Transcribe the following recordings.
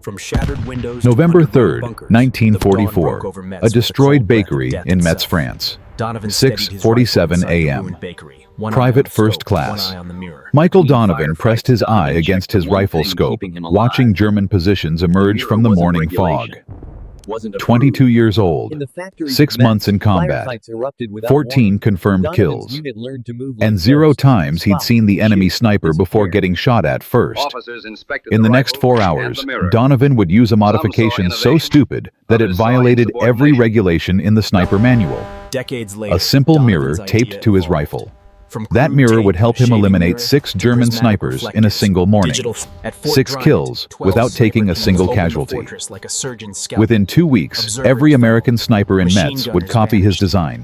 From shattered windows to November underground 3rd, bunkers, the dawn broke 1944, over Metz a with the destroyed cold breath of bakery death in Metz, itself. France. Donovan steadied his rifle 6:47 inside the a.m. ruined bakery, one eye Private on the first scope, class. one eye on the mirror. Michael Between Donovan pressed firefights, his eye Donovan against checked the his one rifle thing scope, keeping him watching alive. German positions emerge Mirror from the wasn't morning fog. regulation. Wasn't 22 years old, In the factories 6 of Metz, months in combat, firefights erupted without 14 warning. confirmed Donovan's kills, unit learned to move like and 0 ghosts. times he'd Spot, seen the enemy shoot, sniper before disappear. getting shot at first. Officers inspected In the next rifle 4 and hours, the mirror. Donovan would use a saw modification so innovation, stupid that it others saw violated every insubordination. regulation in the sniper manual. Decades later, A simple mirror Donovan's taped idea to his evolved. rifle. From That crude mirror tape would help and a him shaving eliminate mirror 6 to German prismatic snipers in a reflectors. single morning. At Fort 6 Bryant, kills 12 without taking a sniper single teams opened the casualty. fortress like a surgeon scalpel. Within 2 weeks, Observers every followed. American sniper in Machine Metz would gunners copy his vanished. design.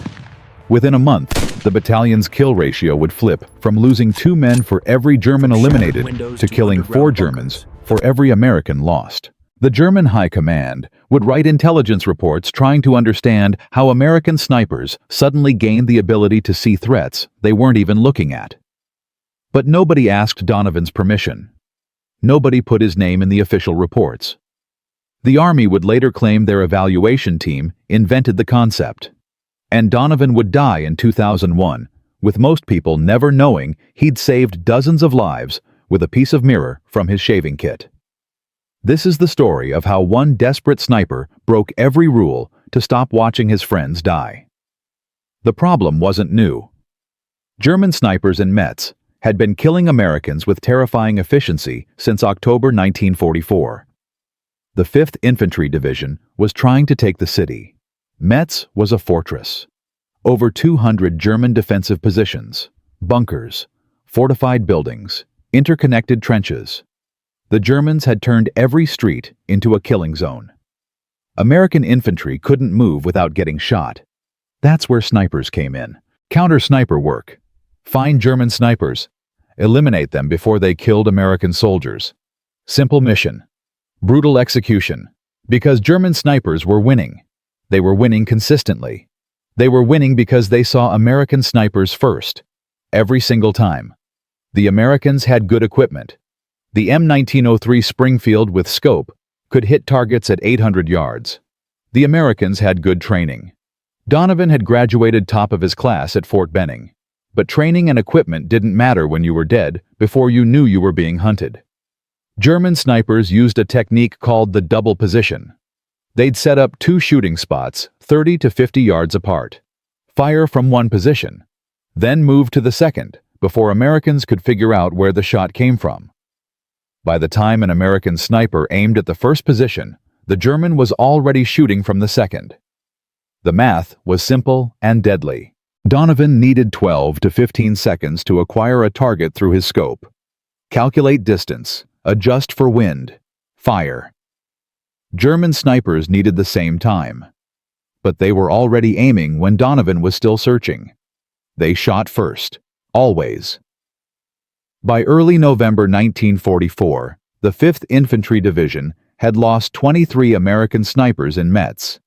Within a month, the battalion's kill ratio would flip from losing 2 men for every German eliminated windows to to killing 4 underground Germans bunkers. for every American lost. The German High Command would write intelligence reports trying to understand how American snipers suddenly gained the ability to see threats they weren't even looking at. But nobody asked Donovan's permission. Nobody put his name in the official reports. The Army would later claim their evaluation team invented the concept. And Donovan would die in 2001, with most people never knowing he'd saved dozens of lives with a piece of mirror from his shaving kit. This is the story of how one desperate sniper broke every rule to stop watching his friends die. The problem wasn't new. German snipers in Metz had been killing Americans with terrifying efficiency since October 1944. The 5th Infantry Division was trying to take the city. Metz was a fortress. Over 200 German defensive positions, bunkers, fortified buildings, interconnected trenches. The Germans had turned every street into a killing zone. American infantry couldn't move without getting shot. That's where snipers came in. Counter-sniper work. Find German snipers. Eliminate them before they killed American soldiers. Simple mission. Brutal execution. Because German snipers were winning. They were winning consistently. They were winning because they saw American snipers first. Every single time. The Americans had good equipment. The M1903 Springfield with scope could hit targets at 800 yards. The Americans had good training. Donovan had graduated top of his class at Fort Benning. But training and equipment didn't matter when you were dead before you knew you were being hunted. German snipers used a technique called the double position. They'd set up 2 shooting spots 30 to 50 yards apart. Fire from one position. Then move to the second before Americans could figure out where the shot came from. By the time an American sniper aimed at the first position, the German was already shooting from the second. The math was simple and deadly. Donovan needed 12 to 15 seconds to acquire a target through his scope. Calculate distance, adjust for wind, fire. German snipers needed the same time. But they were already aiming when Donovan was still searching. They shot first, always. By early November 1944, the 5th Infantry Division had lost 23 American snipers in Metz.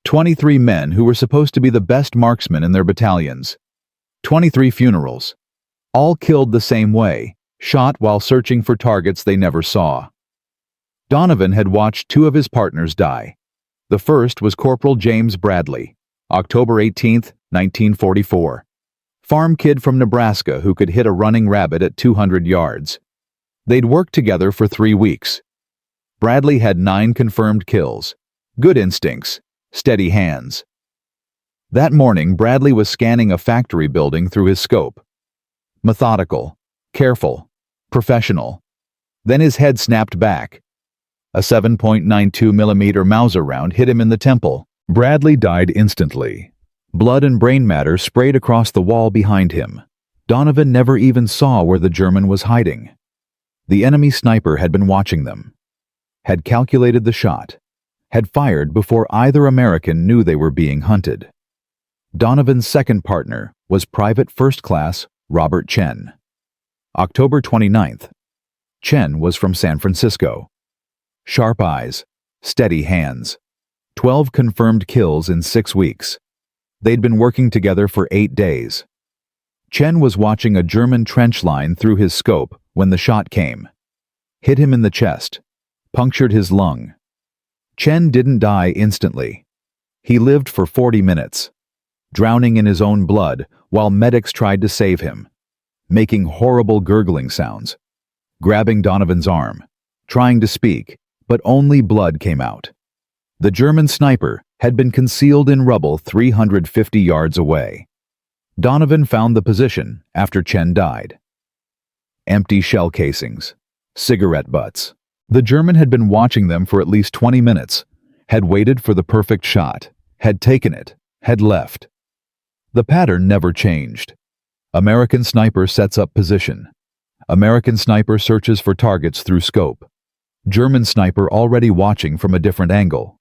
23 men who were supposed to be the best marksmen in their battalions. 23 funerals. All killed the same way, shot while searching for targets they never saw. Donovan had watched 2 of his partners die. The first was Corporal James Bradley, October 18, 1944. Farm kid from Nebraska who could hit a running rabbit at 200 yards. They'd worked together for 3 weeks. Bradley had 9 confirmed kills. Good instincts, steady hands. That morning, Bradley was scanning a factory building through his scope. Methodical, careful, professional. Then his head snapped back. A 7.92mm Mauser round hit him in the temple. Bradley died instantly. Blood and brain matter sprayed across the wall behind him. Donovan never even saw where the German was hiding. The enemy sniper had been watching them, had calculated the shot, had fired before either American knew they were being hunted. Donovan's second partner was Private First Class Robert Chen. October 29th. Chen was from San Francisco. Sharp eyes, steady hands. 12 confirmed kills in 6 weeks. They'd been working together for 8 days. Chen was watching a German trench line through his scope when the shot came. Hit him in the chest. punctured his lung. Chen didn't die instantly. He lived for 40 minutes, drowning in his own blood while medics tried to save him, making horrible gurgling sounds, grabbing Donovan's arm, trying to speak, but only blood came out. The German sniper had been concealed in rubble 350 yards away. Donovan found the position after Chen died. Empty shell casings, cigarette butts. The German had been watching them for at least 20 minutes, had waited for the perfect shot, had taken it, had left. The pattern never changed. American sniper sets up position. American sniper searches for targets through scope. German sniper already watching from a different angle.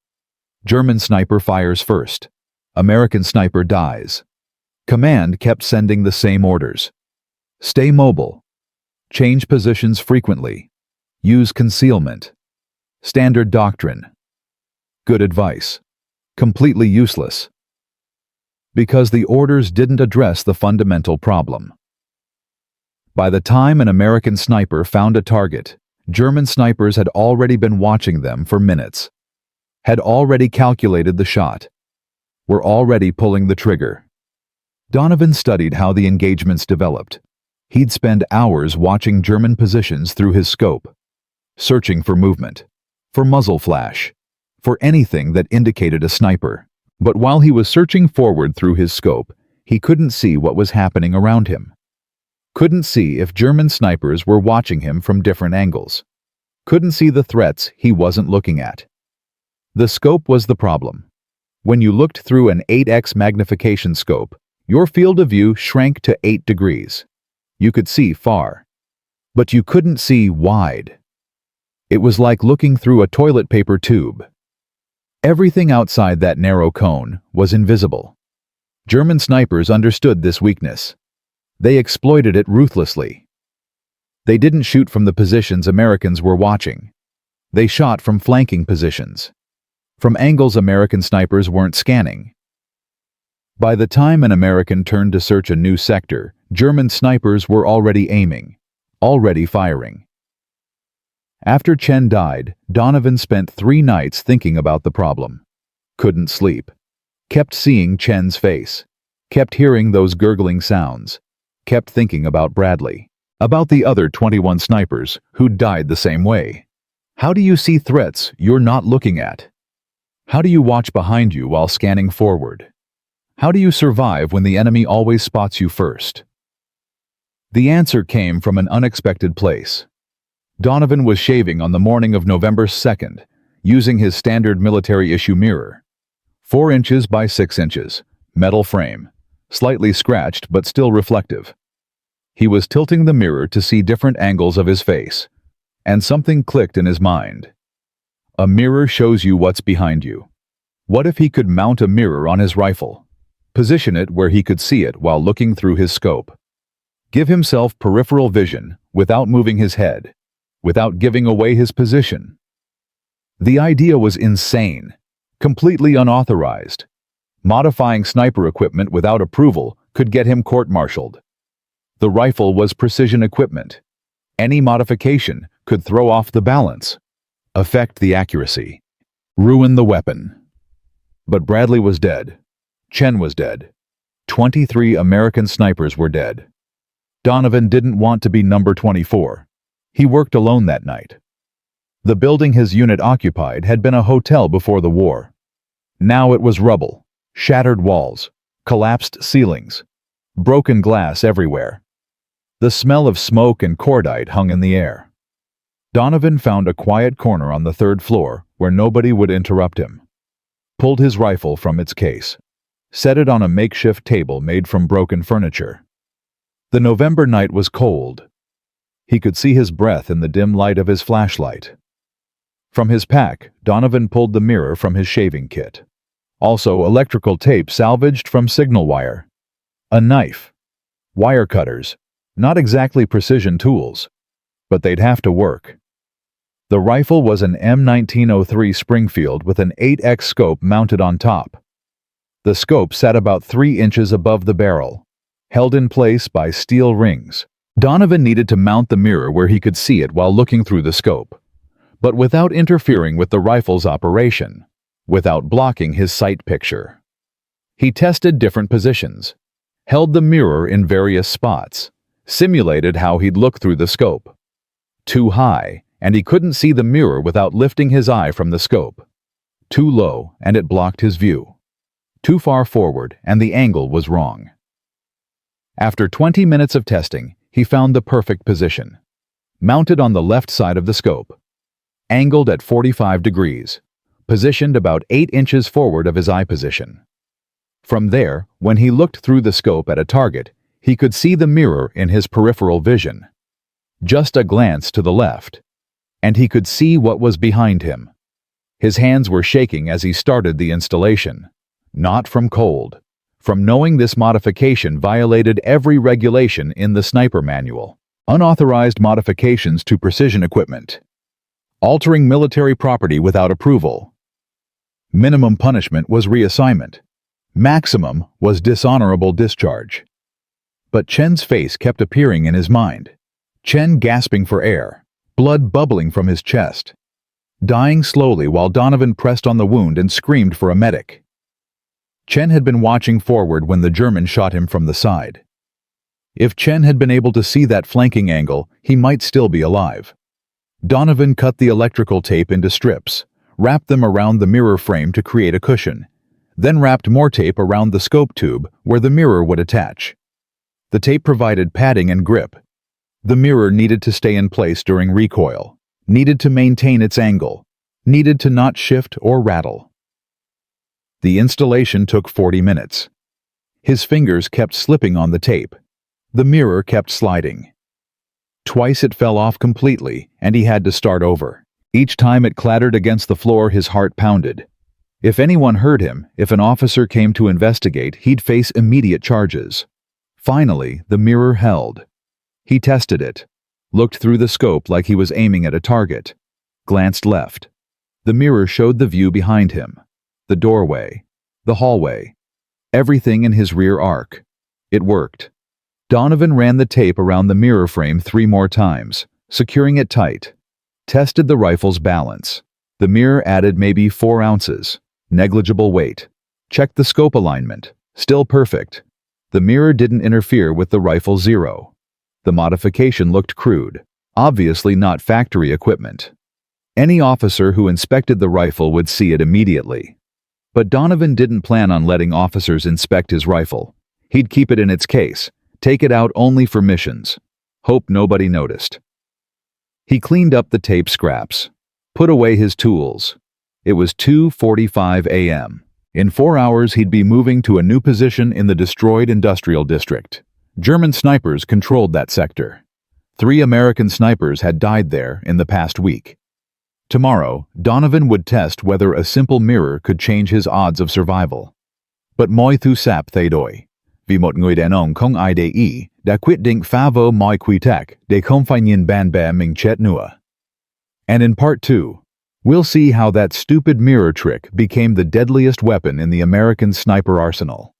German sniper fires first. American sniper dies. Command kept sending the same orders. Stay mobile. Change positions frequently. Use concealment. Standard doctrine. Good advice. Completely useless. Because the orders didn't address the fundamental problem. By the time an American sniper found a target, German snipers had already been watching them for minutes. Had already calculated the shot. Were already pulling the trigger. Donovan studied how the engagements developed. He'd spend hours watching German positions through his scope, searching for movement, for muzzle flash, for anything that indicated a sniper. But while he was searching forward through his scope, he couldn't see what was happening around him. Couldn't see if German snipers were watching him from different angles. Couldn't see the threats he wasn't looking at. The scope was the problem. When you looked through an 8x magnification scope, your field of view shrank to 8 degrees. You could see far, but you couldn't see wide. It was like looking through a toilet paper tube. Everything outside that narrow cone was invisible. German snipers understood this weakness. They exploited it ruthlessly. They didn't shoot from the positions Americans were watching. They shot from flanking positions, from angles American snipers weren't scanning. By the time an American turned to search a new sector, German snipers were already aiming, already firing. After Chen died, Donovan spent 3 nights thinking about the problem. Couldn't sleep. Kept seeing Chen's face. Kept hearing those gurgling sounds. Kept thinking about Bradley. About the other 21 snipers who'd died the same way. How do you see threats you're not looking at? How do you watch behind you while scanning forward? How do you survive when the enemy always spots you first? The answer came from an unexpected place. Donovan was shaving on the morning of November 2nd, using his standard military-issue mirror. 4 inches by 6 inches, metal frame, slightly scratched but still reflective. He was tilting the mirror to see different angles of his face, and something clicked in his mind. A mirror shows you what's behind you. What if he could mount a mirror on his rifle? Position it where he could see it while looking through his scope. Give himself peripheral vision without moving his head, without giving away his position. The idea was insane, completely unauthorized. Modifying sniper equipment without approval could get him court-martialed. The rifle was precision equipment. Any modification could throw off the balance, affect the accuracy, ruin the weapon. But Bradley was dead. Chen was dead. 23 American snipers were dead. Donovan didn't want to be number 24. He worked alone that night. The building his unit occupied had been a hotel before the war. Now it was rubble, shattered walls, collapsed ceilings, broken glass everywhere. The smell of smoke and cordite hung in the air. Donovan found a quiet corner on the 3rd floor where nobody would interrupt him. Pulled his rifle from its case. Set it on a makeshift table made from broken furniture. The November night was cold. He could see his breath in the dim light of his flashlight. From his pack, Donovan pulled the mirror from his shaving kit. Also electrical tape salvaged from signal wire. A knife. Wire cutters. Not exactly precision tools, but they'd have to work. The rifle was an M1903 Springfield with an 8x scope mounted on top. The scope sat about 3 inches above the barrel, held in place by steel rings. Donovan needed to mount the mirror where he could see it while looking through the scope. but without interfering with the rifle's operation, without blocking his sight picture. He tested different positions, held the mirror in various spots, simulated how he'd look through the scope. Too high, and he couldn't see the mirror without lifting his eye from the scope. Too low, and it blocked his view. Too far forward, and the angle was wrong. After 20 minutes of testing, he found the perfect position. Mounted on the left side of the scope. Angled at 45 degrees. Positioned about 8 inches forward of his eye position. From there, when he looked through the scope at a target, he could see the mirror in his peripheral vision. Just a glance to the left, and he could see what was behind him. His hands were shaking as he started the installation. Not from cold, from knowing this modification violated every regulation in the sniper manual. Unauthorized modifications to precision equipment. Altering military property without approval. Minimum punishment was reassignment. Maximum was dishonorable discharge. But Chen's face kept appearing in his mind. Chen gasping for air, blood bubbling from his chest. Dying slowly while Donovan pressed on the wound and screamed for a medic. Chen had been watching forward when the German shot him from the side. If Chen had been able to see that flanking angle, he might still be alive. Donovan cut the electrical tape into strips, wrapped them around the mirror frame to create a cushion, then wrapped more tape around the scope tube where the mirror would attach. The tape provided padding and grip. The mirror needed to stay in place during recoil, needed to maintain its angle, needed to not shift or rattle. The installation took 40 minutes. His fingers kept slipping on the tape. The mirror kept sliding. Twice it fell off completely, and he had to start over. Each time it clattered against the floor, his heart pounded. If anyone heard him, if an officer came to investigate, he'd face immediate charges. Finally, the mirror held. He tested it, looked through the scope like he was aiming at a target, glanced left. The mirror showed the view behind him, the doorway, the hallway, everything in his rear arc. It worked. Donovan ran the tape around the mirror frame 3 more times, securing it tight. Tested the rifle's balance. The mirror added maybe 4 ounces. Negligible weight. Checked the scope alignment. Still perfect. The mirror didn't interfere with the rifle 0. The modification looked crude. Obviously not factory equipment. Any officer who inspected the rifle would see it immediately. But Donovan didn't plan on letting officers inspect his rifle. He'd keep it in its case. Take it out only for missions. Hope nobody noticed. He cleaned up the tape scraps. Put away his tools. It was 2:45 a.m. In 4 hours he'd be moving to a new position in the destroyed industrial district. German snipers controlled that sector. 3 American snipers had died there in the past week. Tomorrow, Donovan would test whether a simple mirror could change his odds of survival. But moi thu sap thay đổi. Vì một người đàn ông không ai để ý, đã quyết định phá vỡ mọi quy tắc để không phải nhìn bạn bè mình chết nữa. And in part 2, we'll see how that stupid mirror trick became the deadliest weapon in the American sniper arsenal.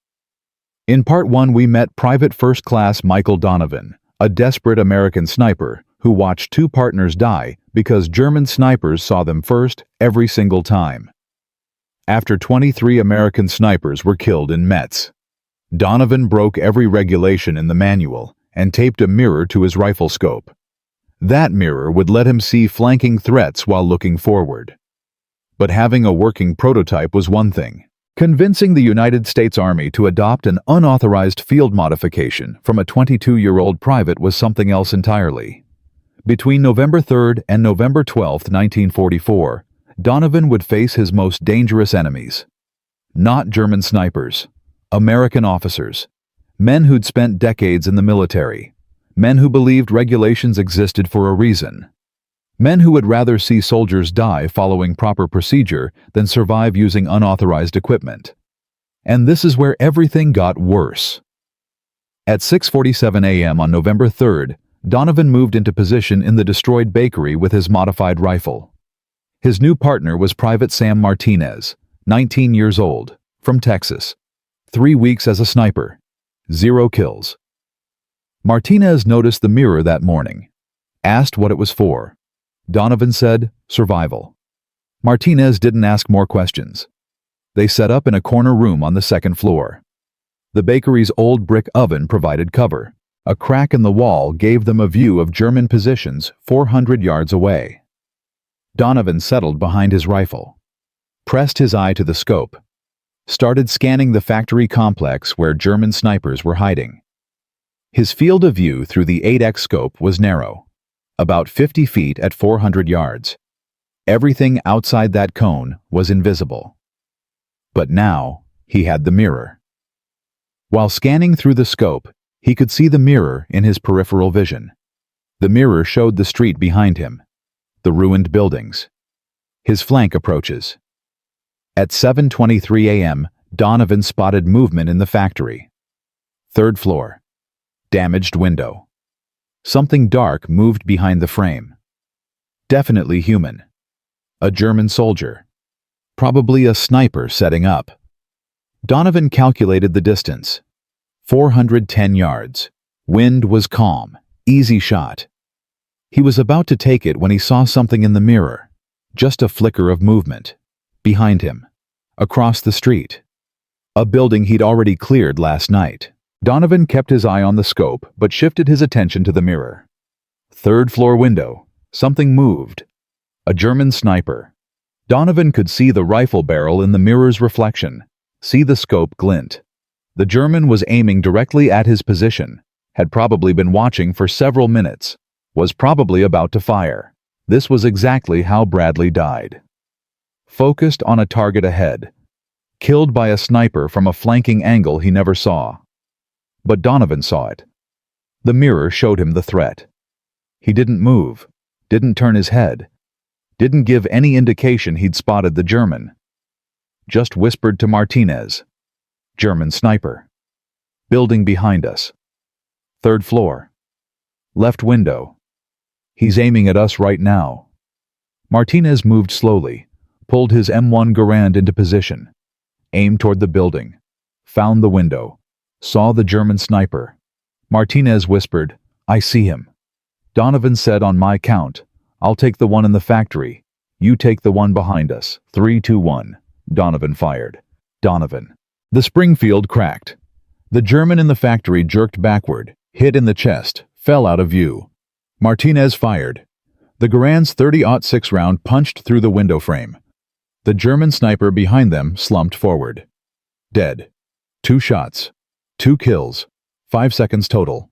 In part 1, we met Private First Class Michael Donovan, a desperate American sniper who watched 2 partners die because German snipers saw them first every single time. After 23 American snipers were killed in Metz, Donovan broke every regulation in the manual and taped a mirror to his rifle scope. That mirror would let him see flanking threats while looking forward. But having a working prototype was one thing. Convincing the United States Army to adopt an unauthorized field modification from a 22-year-old private was something else entirely. Between November 3rd and November 12th, 1944, Donovan would face his most dangerous enemies. Not German snipers. American officers, men who'd spent decades in the military, men who believed regulations existed for a reason, men who would rather see soldiers die following proper procedure than survive using unauthorized equipment. And this is where everything got worse. At 6:47 a.m. on November 3rd, Donovan moved into position in the destroyed bakery with his modified rifle. His new partner was Private Sam Martinez, 19 years old, from Texas. 3 weeks as a sniper. 0 kills. Martinez noticed the mirror that morning. Asked what it was for. Donovan said, survival. Martinez didn't ask more questions. They set up in a corner room on the second floor. The bakery's old brick oven provided cover. A crack in the wall gave them a view of German positions 400 yards away. Donovan settled behind his rifle, pressed his eye to the scope, started scanning the factory complex where German snipers were hiding. His field of view through the 8x scope was narrow, about 50 feet at 400 yards. Everything outside that cone was invisible. But now he had the mirror. While scanning through the scope, he could see the mirror in his peripheral vision. The mirror showed the street behind him, the ruined buildings, his flank approaches. At 7:23 a.m., Donovan spotted movement in the factory. Third floor. Damaged window. Something dark moved behind the frame. Definitely human. A German soldier. Probably a sniper setting up. Donovan calculated the distance. 410 yards. Wind was calm. Easy shot. He was about to take it when he saw something in the mirror. Just a flicker of movement. Behind him. Across the street. A building he'd already cleared last night. Donovan kept his eye on the scope, but shifted his attention to the mirror. Third floor window. Something moved. A German sniper. Donovan could see the rifle barrel in the mirror's reflection, see the scope glint. The German was aiming directly at his position, had probably been watching for several minutes, was probably about to fire. This was exactly how Bradley died. Focused on a target ahead. Killed by a sniper from a flanking angle he never saw. But Donovan saw it. The mirror showed him the threat. He didn't move, didn't turn his head, didn't give any indication he'd spotted the German. Just whispered to Martinez. German sniper. Building behind us. Third floor. Left window. He's aiming at us right now. Martinez moved slowly, pulled his M1 Garand into position, aimed toward the building, found the window, saw the German sniper. Martinez whispered, I see him. Donovan said, on my count, I'll take the one in the factory. You take the one behind us. 3, 2, 1. Donovan fired. Donovan. The Springfield cracked. The German in the factory jerked backward, hit in the chest, fell out of view. Martinez fired. The Garand's .30-06 round punched through the window frame. The German sniper behind them slumped forward. Dead. 2 shots. 2 kills. 5 seconds total.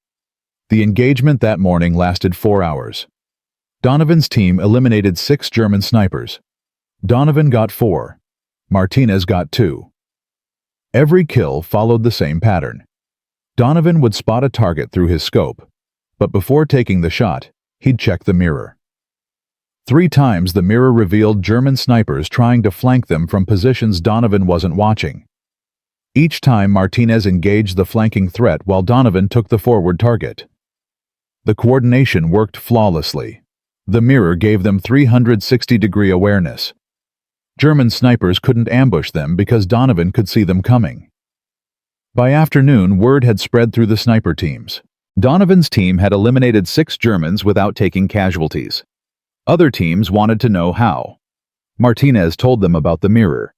The engagement that morning lasted 4 hours. Donovan's team eliminated 6 German snipers. Donovan got 4. Martinez got 2. Every kill followed the same pattern. Donovan would spot a target through his scope, but before taking the shot, he'd check the mirror. 3 times the mirror revealed German snipers trying to flank them from positions Donovan wasn't watching. Each time Martinez engaged the flanking threat while Donovan took the forward target. The coordination worked flawlessly. The mirror gave them 360-degree awareness. German snipers couldn't ambush them because Donovan could see them coming. By afternoon, word had spread through the sniper teams. Donovan's team had eliminated 6 Germans without taking casualties. Other teams wanted to know how. Martinez told them about the mirror.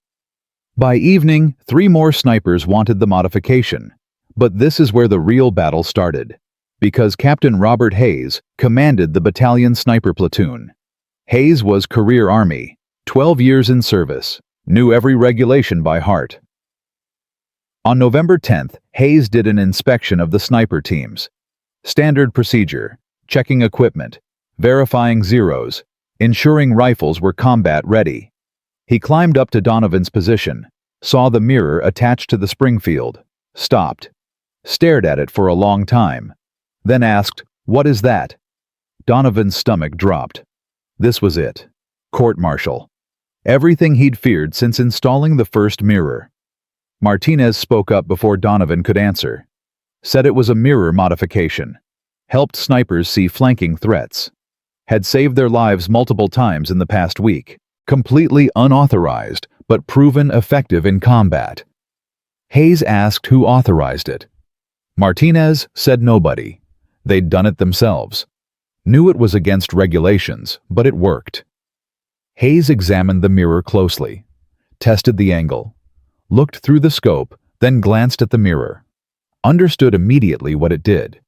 By evening, 3 more snipers wanted the modification. But this is where the real battle started, because Captain Robert Hayes commanded the battalion sniper platoon. Hayes was career Army, 12 years in service, knew every regulation by heart. On November 10th, Hayes did an inspection of the sniper teams. Standard procedure, checking equipment, verifying zeros, ensuring rifles were combat ready. He climbed up to Donovan's position, saw the mirror attached to the Springfield, stopped, stared at it for a long time, then asked, "What is that?" Donovan's stomach dropped. This was it. Court-martial. Everything he'd feared since installing the first mirror. Martinez spoke up before Donovan could answer. Said it was a mirror modification. Helped snipers see flanking threats. Had saved their lives multiple times in the past week. Completely unauthorized, but proven effective in combat. Hayes asked who authorized it. Martinez said nobody. They'd done it themselves. Knew it was against regulations, but it worked. Hayes examined the mirror closely, tested the angle, looked through the scope, then glanced at the mirror. Understood immediately what it did.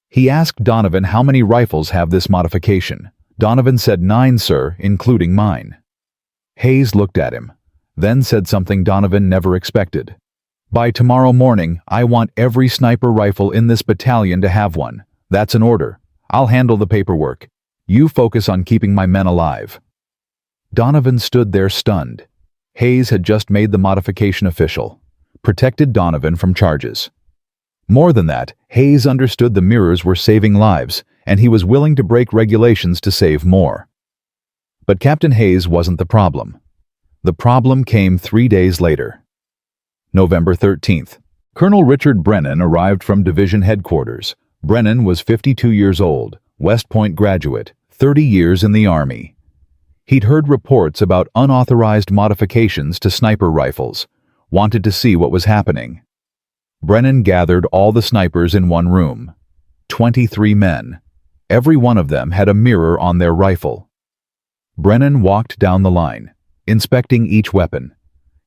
He asked Donovan how many rifles have this modification. Donovan said 9, sir, including mine. Hayes looked at him, then said something Donovan never expected. By tomorrow morning, I want every sniper rifle in this battalion to have one. That's an order. I'll handle the paperwork. You focus on keeping my men alive. Donovan stood there stunned. Hayes had just made the modification official, protected Donovan from charges. More than that, Hayes understood the mirrors were saving lives, and he was willing to break regulations to save more. But Captain Hayes wasn't the problem. The problem came 3 days later. November 13th. Colonel Richard Brennan arrived from division headquarters. Brennan was 52 years old, West Point graduate, 30 years in the Army. He'd heard reports about unauthorized modifications to sniper rifles, wanted to see what was happening. Brennan gathered all the snipers in one room. 23 men. Every one of them had a mirror on their rifle. Brennan walked down the line, inspecting each weapon.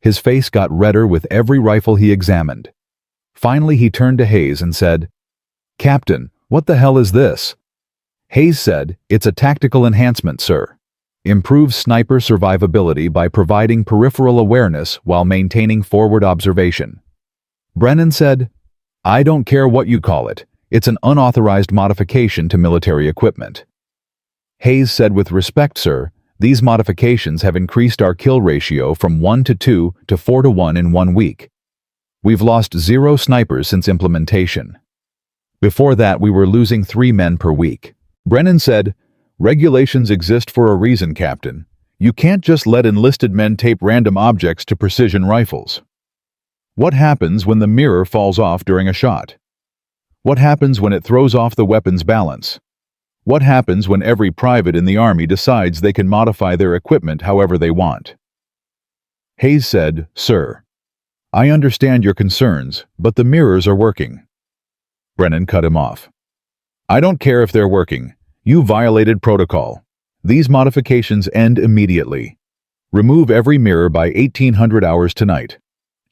His face got redder with every rifle he examined. Finally, he turned to Hayes and said, "Captain, what the hell is this?" Hayes said, "It's a tactical enhancement, sir. Improves sniper survivability by providing peripheral awareness while maintaining forward observation." Brennan said, "I don't care what you call it. It's an unauthorized modification to military equipment." Hayes said, "With respect, sir, these modifications have increased our kill ratio from 1 to 2 to 4 to 1 in 1 week. We've lost 0 snipers since implementation. Before that, we were losing 3 men per week." Brennan said, "Regulations exist for a reason, Captain. You can't just let enlisted men tape random objects to precision rifles. What happens when the mirror falls off during a shot? What happens when it throws off the weapon's balance? What happens when every private in the Army decides they can modify their equipment however they want?" Hayes said, "Sir, I understand your concerns, but the mirrors are working." Brennan cut him off. "I don't care if they're working. You violated protocol. These modifications end immediately. Remove every mirror by 1800 hours tonight.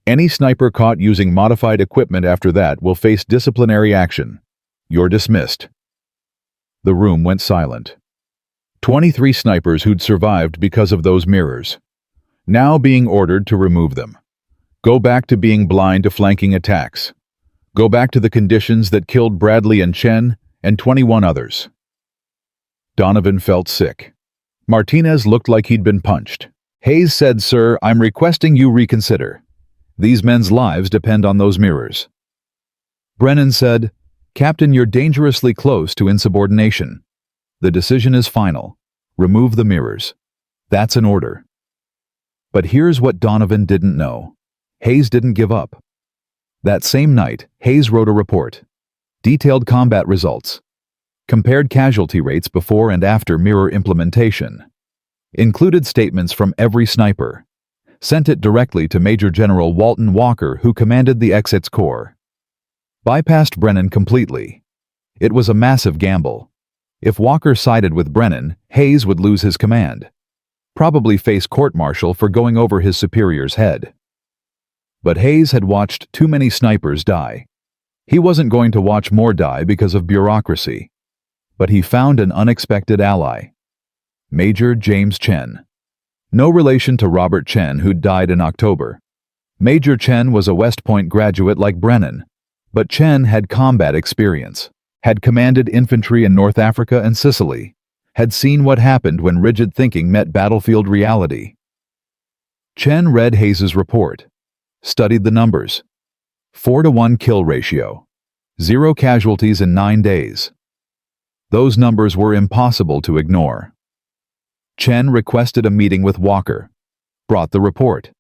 Any sniper caught using modified equipment after that will face disciplinary action. You're dismissed." The room went silent. 23 snipers who'd survived because of those mirrors, now being ordered to remove them. Go back to being blind to flanking attacks. Go back to the conditions that killed Bradley and Chen and 21 others. Donovan felt sick. Martinez looked like he'd been punched. Hayes said, "Sir, I'm requesting you reconsider. These men's lives depend on those mirrors." Brennan said, "Captain, you're dangerously close to insubordination. The decision is final. Remove the mirrors. That's an order." But here's what Donovan didn't know. Hayes didn't give up. That same night, Hayes wrote a report. Detailed combat results. Compared casualty rates before and after mirror implementation. Included statements from every sniper. Sent it directly to Major General Walton Walker, who commanded the Exits Corps. Bypassed Brennan completely. It was a massive gamble. If Walker sided with Brennan, Hayes would lose his command. Probably face court-martial for going over his superior's head. But Hayes had watched too many snipers die. He wasn't going to watch more die because of bureaucracy. But he found an unexpected ally. Major James Chen. No relation to Robert Chen, who'd died in October. Major Chen was a West Point graduate like Brennan. But Chen had combat experience, had commanded infantry in North Africa and Sicily, had seen what happened when rigid thinking met battlefield reality. Chen read Hayes's report, studied the numbers. 4 to 1 kill ratio. 0 casualties in 9 days. Those numbers were impossible to ignore. Chen requested a meeting with Walker, brought the report,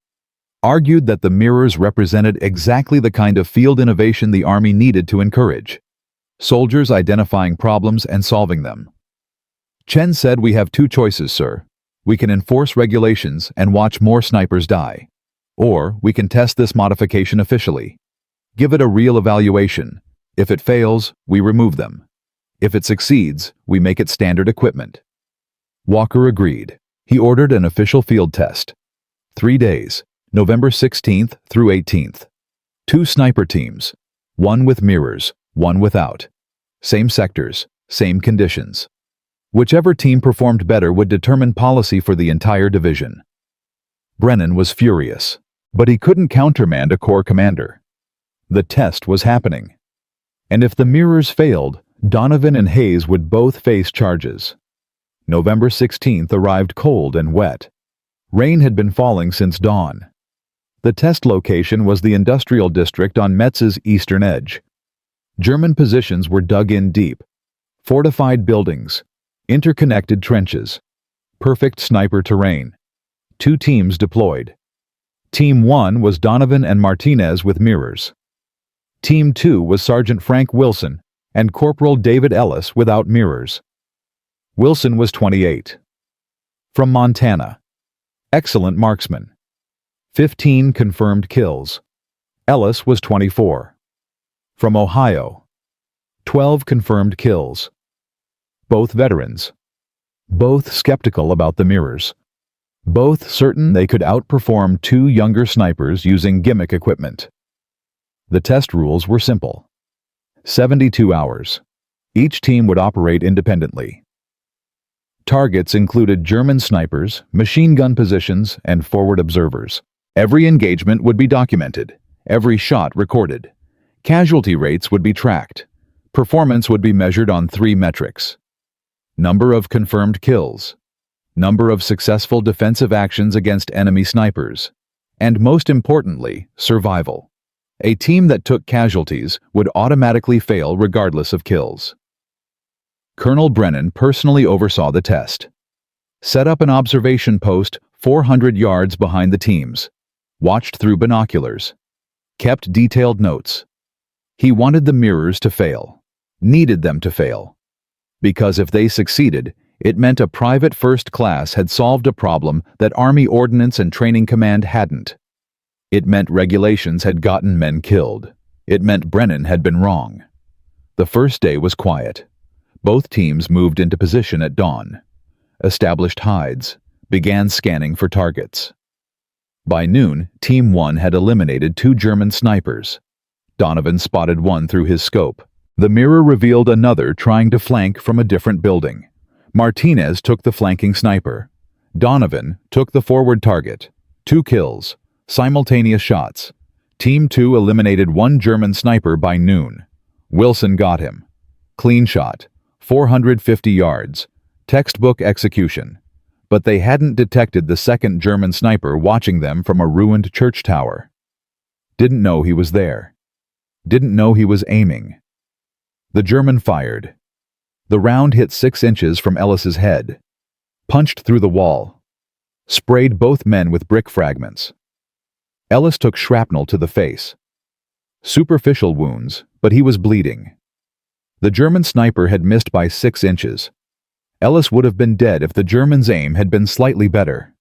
argued that the mirrors represented exactly the kind of field innovation the Army needed to encourage. Soldiers identifying problems and solving them. Chen said, "We have 2 choices, sir. We can enforce regulations and watch more snipers die. Or we can test this modification officially. Give it a real evaluation. If it fails, we remove them. If it succeeds, we make it standard equipment. Walker agreed. He ordered an official field test. 3 days, November 16th through 18th. 2 sniper teams, one with mirrors, one without. Same sectors, same conditions. Whichever team performed better would determine policy for the entire division. Brennan was furious, but he couldn't countermand a corps commander. The test was happening. And if the mirrors failed, Donovan and Hayes would both face charges. November 16th arrived cold and wet. Rain had been falling since dawn. The test location was the industrial district on Metz's eastern edge. German positions were dug in deep. Fortified buildings, interconnected trenches, perfect sniper terrain. 2 teams deployed. Team 1 was Donovan and Martinez with mirrors. Team 2 was Sergeant Frank Wilson and Corporal David Ellis without mirrors. Wilson was 28. From Montana. Excellent marksman. 15 confirmed kills. Ellis was 24. From Ohio. 12 confirmed kills. Both veterans. Both skeptical about the mirrors. Both certain they could outperform 2 younger snipers using gimmick equipment. The test rules were simple. 72 hours. Each team would operate independently. Targets included German snipers, machine gun positions, and forward observers. Every engagement would be documented, every shot recorded. Casualty rates would be tracked. Performance would be measured on 3 metrics. Number of confirmed kills, number of successful defensive actions against enemy snipers, and most importantly, survival. A team that took casualties would automatically fail regardless of kills. Colonel Brennan personally oversaw the test. Set up an observation post 400 yards behind the teams. Watched through binoculars. Kept detailed notes. He wanted the mirrors to fail. Needed them to fail. Because if they succeeded, it meant a private first class had solved a problem that Army Ordnance and Training Command hadn't. It meant regulations had gotten men killed. It meant Brennan had been wrong. The first day was quiet. Both teams moved into position at dawn. Established hides. Began scanning for targets. By noon, Team 1 had eliminated 2 German snipers. Donovan spotted one through his scope. The mirror revealed another trying to flank from a different building. Martinez took the flanking sniper. Donovan took the forward target. 2 kills. Simultaneous shots. Team 2 eliminated 1 German sniper by noon. Wilson got him. Clean shot. 450 yards. Textbook execution. But they hadn't detected the second German sniper watching them from a ruined church tower. Didn't know he was there. Didn't know he was aiming. The German fired. The round hit 6 inches from Ellis's head. Punched through the wall. Sprayed both men with brick fragments. Ellis took shrapnel to the face. Superficial wounds, but he was bleeding. The German sniper had missed by 6 inches. Ellis would have been dead if the German's aim had been slightly better.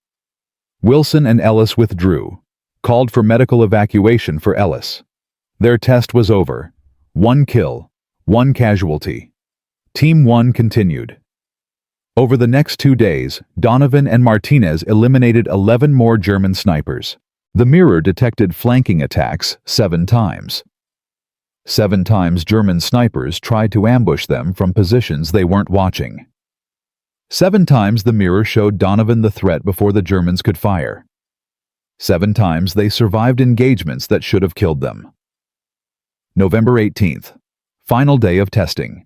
Wilson and Ellis withdrew, called for medical evacuation for Ellis. Their test was over. 1 kill, 1 casualty. Team 1 continued. Over the next 2 days, Donovan and Martinez eliminated 11 more German snipers. The mirror detected flanking attacks 7 times. 7 times German snipers tried to ambush them from positions they weren't watching. 7 times the mirror showed Donovan the threat before the Germans could fire. 7 times they survived engagements that should have killed them. November 18th, final day of testing.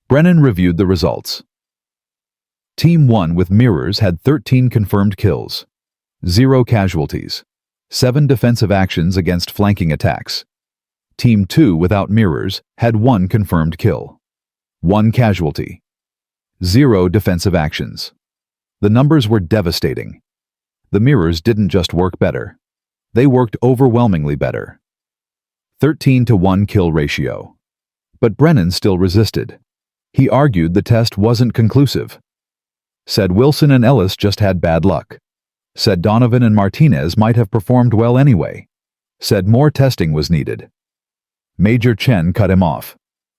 Brennan reviewed the results. Team 1 with mirrors had 13 confirmed kills, 0 casualties, 7 defensive actions against flanking attacks. Team 2 without mirrors had 1 confirmed kill, 1 casualty, 0 defensive actions. The numbers were devastating. The mirrors didn't just work better. They worked overwhelmingly better. 13-to-1 kill ratio. But Brennan still resisted. He argued the test wasn't conclusive. Said Wilson and Ellis just had bad luck. Said Donovan and Martinez might have performed well anyway. Said more testing was needed. Major Chen cut him off.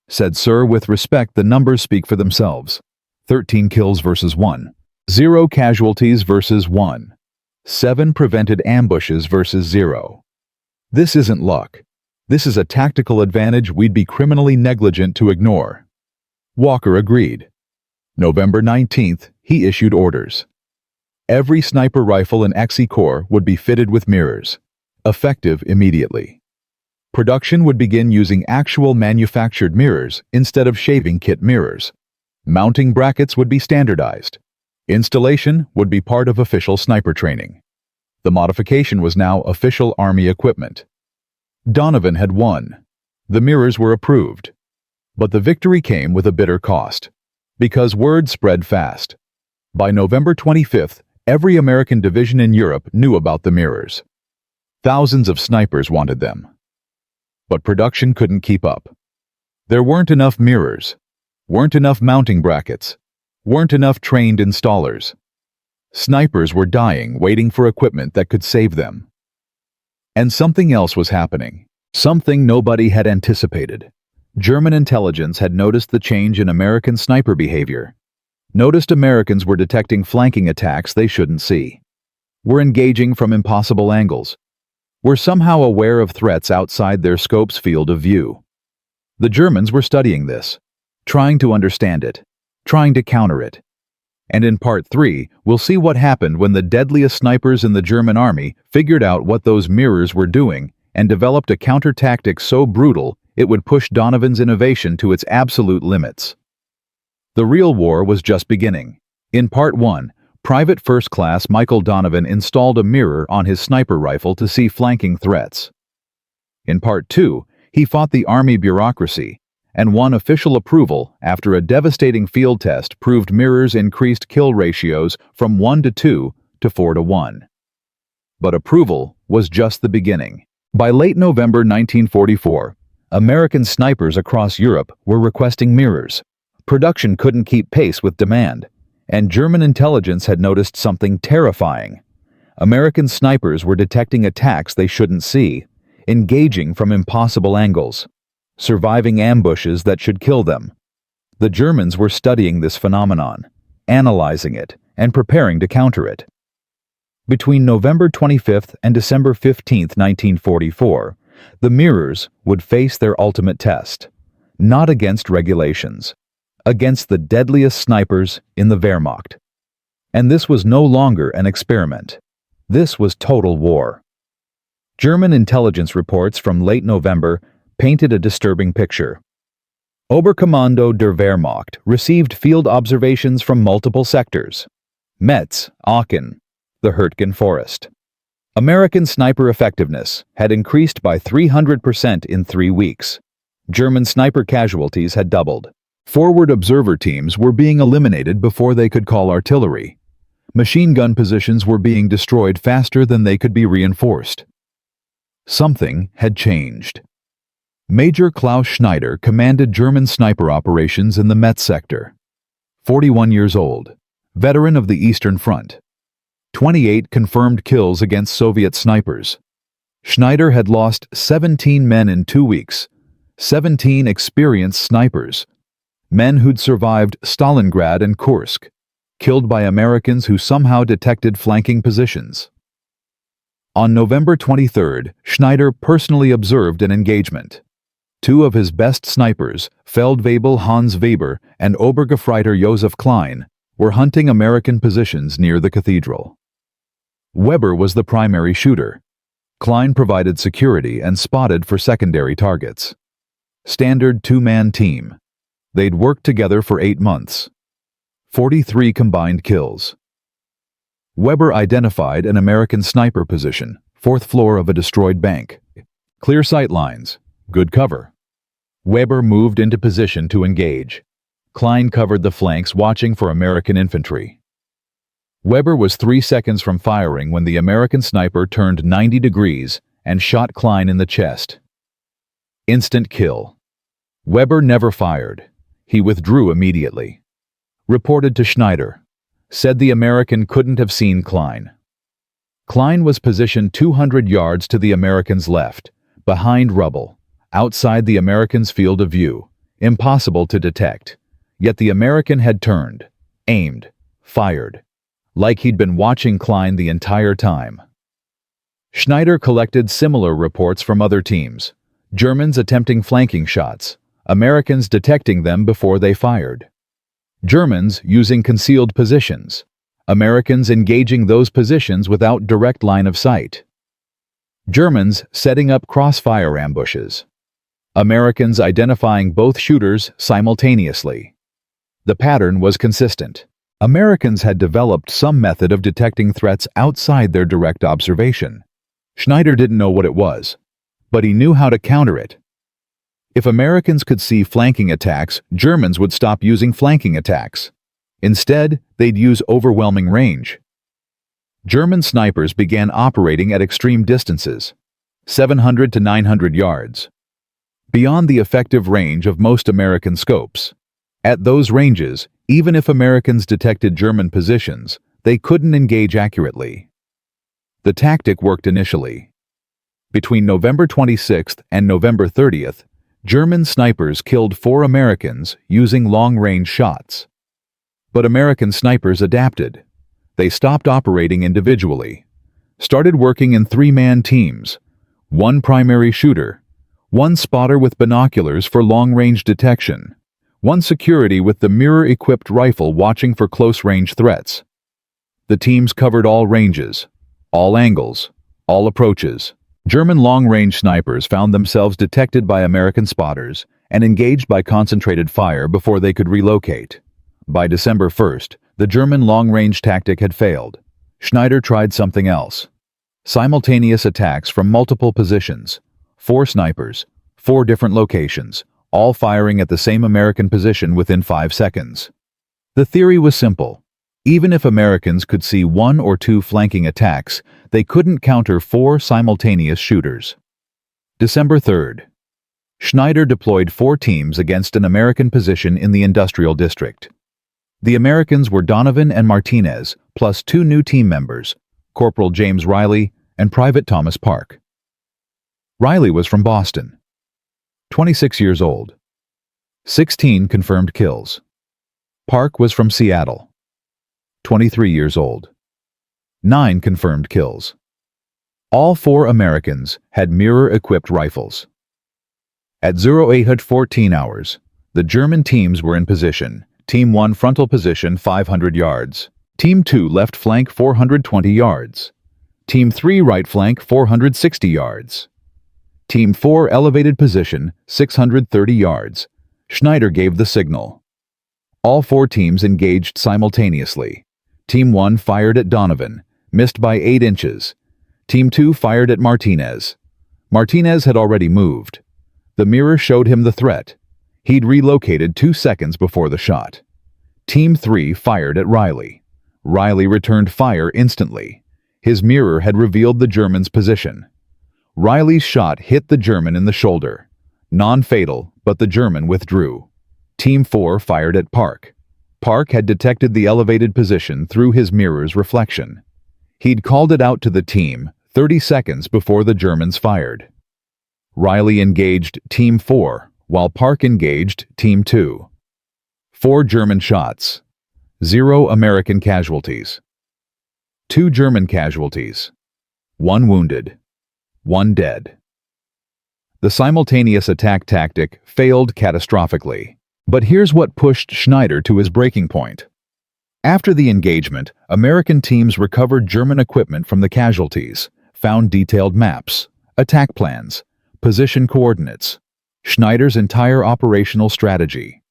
Said, "Sir, with respect, the numbers speak for themselves. 13 kills versus 1. 0 casualties versus 1. 7 prevented ambushes versus 0. This isn't luck. This is a tactical advantage we'd be criminally negligent to ignore." Walker agreed. November 19th, he issued orders. Every sniper rifle in XE Corps would be fitted with mirrors, effective immediately. Production would begin using actual manufactured mirrors instead of shaving kit mirrors. Mounting brackets would be standardized. Installation would be part of official sniper training. The modification was now official Army equipment. Donovan had won. The mirrors were approved. But the victory came with a bitter cost, because word spread fast. By November 25th, every American division in Europe knew about the mirrors. Thousands of snipers wanted them. But production couldn't keep up. There weren't enough mirrors, weren't enough mounting brackets, weren't enough trained installers. Snipers were dying waiting for equipment that could save them. And something else was happening, something nobody had anticipated. German intelligence had noticed the change in American sniper behavior. Noticed Americans were detecting flanking attacks they shouldn't see. Were engaging from impossible angles. Were somehow aware of threats outside their scope's field of view. The Germans were studying this, trying to understand it, trying to counter it. And in Part 3, we'll see what happened when the deadliest snipers in the German army figured out what those mirrors were doing and developed a counter-tactic so brutal it would push Donovan's innovation to its absolute limits. The real war was just beginning. In Part 1, Private First Class Michael Donovan installed a mirror on his sniper rifle to see flanking threats. In Part 2, he fought the Army bureaucracy and won official approval after a devastating field test proved mirrors increased kill ratios from 1 to 2 to 4 to 1. But approval was just the beginning. By late November 1944, American snipers across Europe were requesting mirrors. Production couldn't keep pace with demand, and German intelligence had noticed something terrifying. American snipers were detecting attacks they shouldn't see, engaging from impossible angles, surviving ambushes that should kill them. The Germans were studying this phenomenon, analyzing it, and preparing to counter it. Between November 25th and December 15th, 1944, the mirrors would face their ultimate test, not against regulations, against the deadliest snipers in the Wehrmacht. And this was no longer an experiment. This was total war. German intelligence reports from late November painted a disturbing picture. Oberkommando der Wehrmacht received field observations from multiple sectors. Metz, Aachen, the Hürtgen Forest. American sniper effectiveness had increased by 300% in 3 weeks. German sniper casualties had doubled. Forward observer teams were being eliminated before they could call artillery. Machine gun positions were being destroyed faster than they could be reinforced. Something had changed. Major Klaus Schneider commanded German sniper operations in the Metz sector. 41 years old, veteran of the Eastern Front. 28 confirmed kills against Soviet snipers. Schneider had lost 17 men in 2 weeks, 17 experienced snipers, men who'd survived Stalingrad and Kursk, killed by Americans who somehow detected flanking positions. On November 23rd, Schneider personally observed an engagement. 2 of his best snipers, Feldwebel Hans Weber and Obergefreiter Josef Klein, were hunting American positions near the cathedral. Weber was the primary shooter. Klein provided security and spotted for secondary targets. Standard 2-man team. They'd worked together for 8 months. 43 combined kills. Weber identified an American sniper position, 4th floor of a destroyed bank. Clear sight lines, good cover. Weber moved into position to engage. Klein covered the flanks watching for American infantry. Weber was 3 seconds from firing when the American sniper turned 90 degrees and shot Klein in the chest. Instant kill. Weber never fired. He withdrew immediately. Reported to Schneider. Said the American couldn't have seen Klein. Klein was positioned 200 yards to the American's left, behind rubble, outside the American's field of view, impossible to detect. Yet the American had turned, aimed, fired, like he'd been watching Klein the entire time. Schneider collected similar reports from other teams, Germans attempting flanking shots, Americans detecting them before they fired. Germans using concealed positions, Americans engaging those positions without direct line of sight. Germans setting up crossfire ambushes, Americans identifying both shooters simultaneously. The pattern was consistent. Americans had developed some method of detecting threats outside their direct observation. Schneider didn't know what it was, but he knew how to counter it. If Americans could see flanking attacks, Germans would stop using flanking attacks. Instead, they'd use overwhelming range. German snipers began operating at extreme distances, 700 to 900 yards, beyond the effective range of most American scopes. At those ranges, even if Americans detected German positions, they couldn't engage accurately. The tactic worked initially. Between November 26th and November 30th, German snipers killed 4 Americans using long-range shots. But American snipers adapted. They stopped operating individually, started working in 3-man teams, 1 primary shooter, 1 spotter with binoculars for long-range detection, 1 security with the mirror-equipped rifle watching for close-range threats. The teams covered all ranges, all angles, all approaches. German long-range snipers found themselves detected by American spotters and engaged by concentrated fire before they could relocate. By December 1st, the German long-range tactic had failed. Schneider tried something else. Simultaneous attacks from multiple positions. 4 snipers, 4 different locations, all firing at the same American position within 5 seconds. The theory was simple. Even if Americans could see 1 or 2 flanking attacks, they couldn't counter 4 simultaneous shooters. December 3rd. Schneider deployed 4 teams against an American position in the industrial district. The Americans were Donovan and Martinez, plus 2 new team members, Corporal James Riley and Private Thomas Park. Riley was from Boston, 26 years old. 16 confirmed kills. Park was from Seattle, 23 years old. 9 confirmed kills. All 4 Americans had mirror-equipped rifles. At 0814 hours, the German teams were in position. Team 1 frontal position 500 yards. Team 2 left flank 420 yards. Team 3 right flank 460 yards. Team 4 elevated position 630 yards. Schneider gave the signal. All 4 teams engaged simultaneously. Team 1 fired at Donovan, missed by 8 inches. Team 2 fired at Martinez. Martinez had already moved. The mirror showed him the threat. He'd relocated 2 seconds before the shot. Team 3 fired at Riley. Riley returned fire instantly. His mirror had revealed the German's position. Riley's shot hit the German in the shoulder. Non-fatal, but the German withdrew. Team 4 fired at Park. Park had detected the elevated position through his mirror's reflection. He'd called it out to the team 30 seconds before the Germans fired. Riley engaged Team 4, while Park engaged Team 2. 4 German shots. 0 American casualties. 2 German casualties. 1 wounded. 1 dead. The simultaneous attack tactic failed catastrophically. But here's what pushed Schneider to his breaking point. After the engagement, American teams recovered German equipment from the casualties, found detailed maps, attack plans, position coordinates, Schneider's entire operational strategy.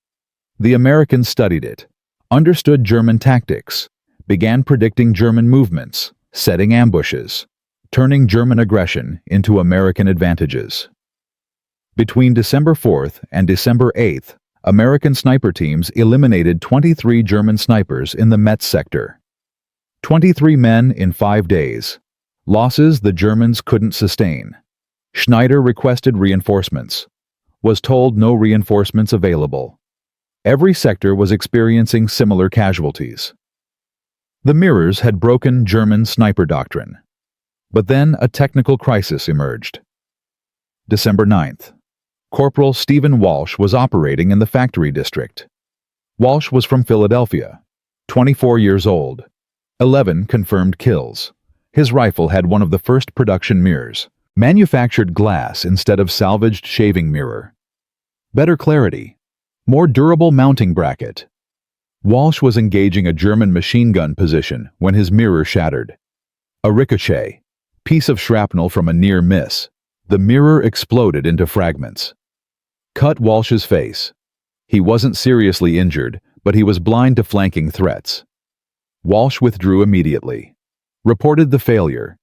The Americans studied it, understood German tactics, began predicting German movements, setting ambushes, turning German aggression into American advantages. Between December 4th and December 8th, American sniper teams eliminated 23 German snipers in the Metz sector. 23 men in 5 days. Losses the Germans couldn't sustain. Schneider requested reinforcements. Was told no reinforcements available. Every sector was experiencing similar casualties. The mirrors had broken German sniper doctrine. But then a technical crisis emerged. December 9th. Corporal Stephen Walsh was operating in the factory district. Walsh was from Philadelphia, 24 years old, 11 confirmed kills. His rifle had one of the first production mirrors, manufactured glass instead of salvaged shaving mirror. Better clarity, more durable mounting bracket. Walsh was engaging a German machine gun position when his mirror shattered. A ricochet, piece of shrapnel from a near miss. The mirror exploded into fragments. Cut Walsh's face. He wasn't seriously injured, but he was blind to flanking threats. Walsh withdrew immediately. Reported the failure.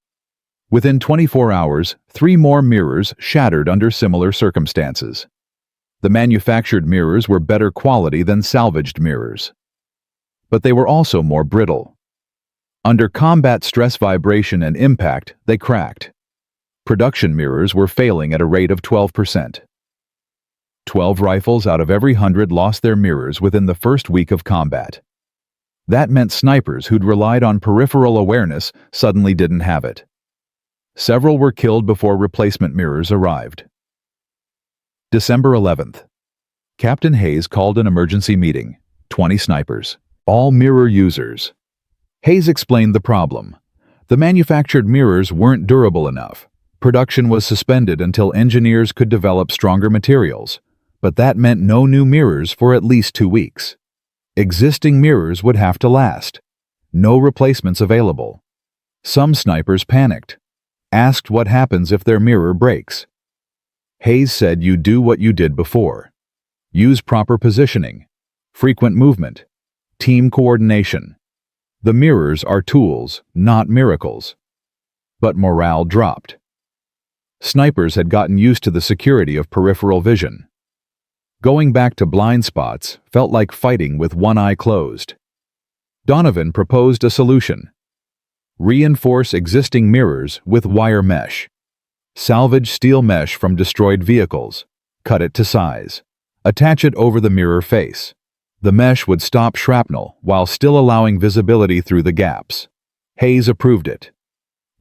Within 24 hours, 3 more mirrors shattered under similar circumstances. The manufactured mirrors were better quality than salvaged mirrors. But they were also more brittle. Under combat stress, vibration, and impact, they cracked. Production mirrors were failing at a rate of 12%. 12 rifles out of every 100 lost their mirrors within the first week of combat. That meant snipers who'd relied on peripheral awareness suddenly didn't have it. Several were killed before replacement mirrors arrived. December 11th. Captain Hayes called an emergency meeting. 20 snipers, all mirror users. Hayes explained the problem. The manufactured mirrors weren't durable enough. Production was suspended until engineers could develop stronger materials, but that meant no new mirrors for at least 2 weeks. Existing mirrors would have to last. No replacements available. Some snipers panicked, asked what happens if their mirror breaks. Hayes said you do what you did before. Use proper positioning, frequent movement, team coordination. The mirrors are tools, not miracles. But morale dropped. Snipers had gotten used to the security of peripheral vision. Going back to blind spots felt like fighting with one eye closed. Donovan proposed a solution. Reinforce existing mirrors with wire mesh. Salvage steel mesh from destroyed vehicles. Cut it to size. Attach it over the mirror face. The mesh would stop shrapnel while still allowing visibility through the gaps. Hayes approved it.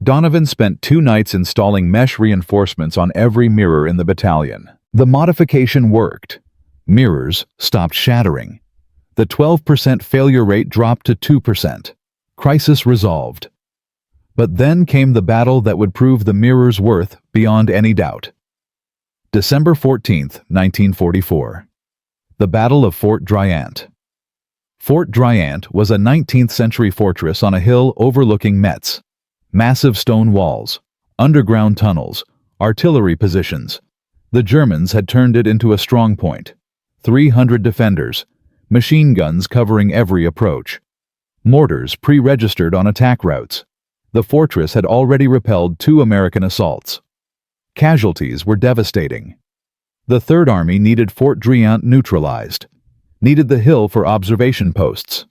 Donovan spent 2 nights installing mesh reinforcements on every mirror in the battalion. The modification worked. Mirrors stopped shattering. The 12% failure rate dropped to 2%. Crisis resolved. But then came the battle that would prove the mirror's worth beyond any doubt. December 14th, 1944. The Battle of Fort Dryant. Fort Dryant was a 19th-century fortress on a hill overlooking Metz. Massive stone walls, underground tunnels, artillery positions. The Germans had turned it into a strong point. 300 defenders, machine guns covering every approach. Mortars pre-registered on attack routes. The fortress had already repelled 2 American assaults. Casualties were devastating. The Third Army needed Fort Dryant neutralized, needed the hill for observation posts,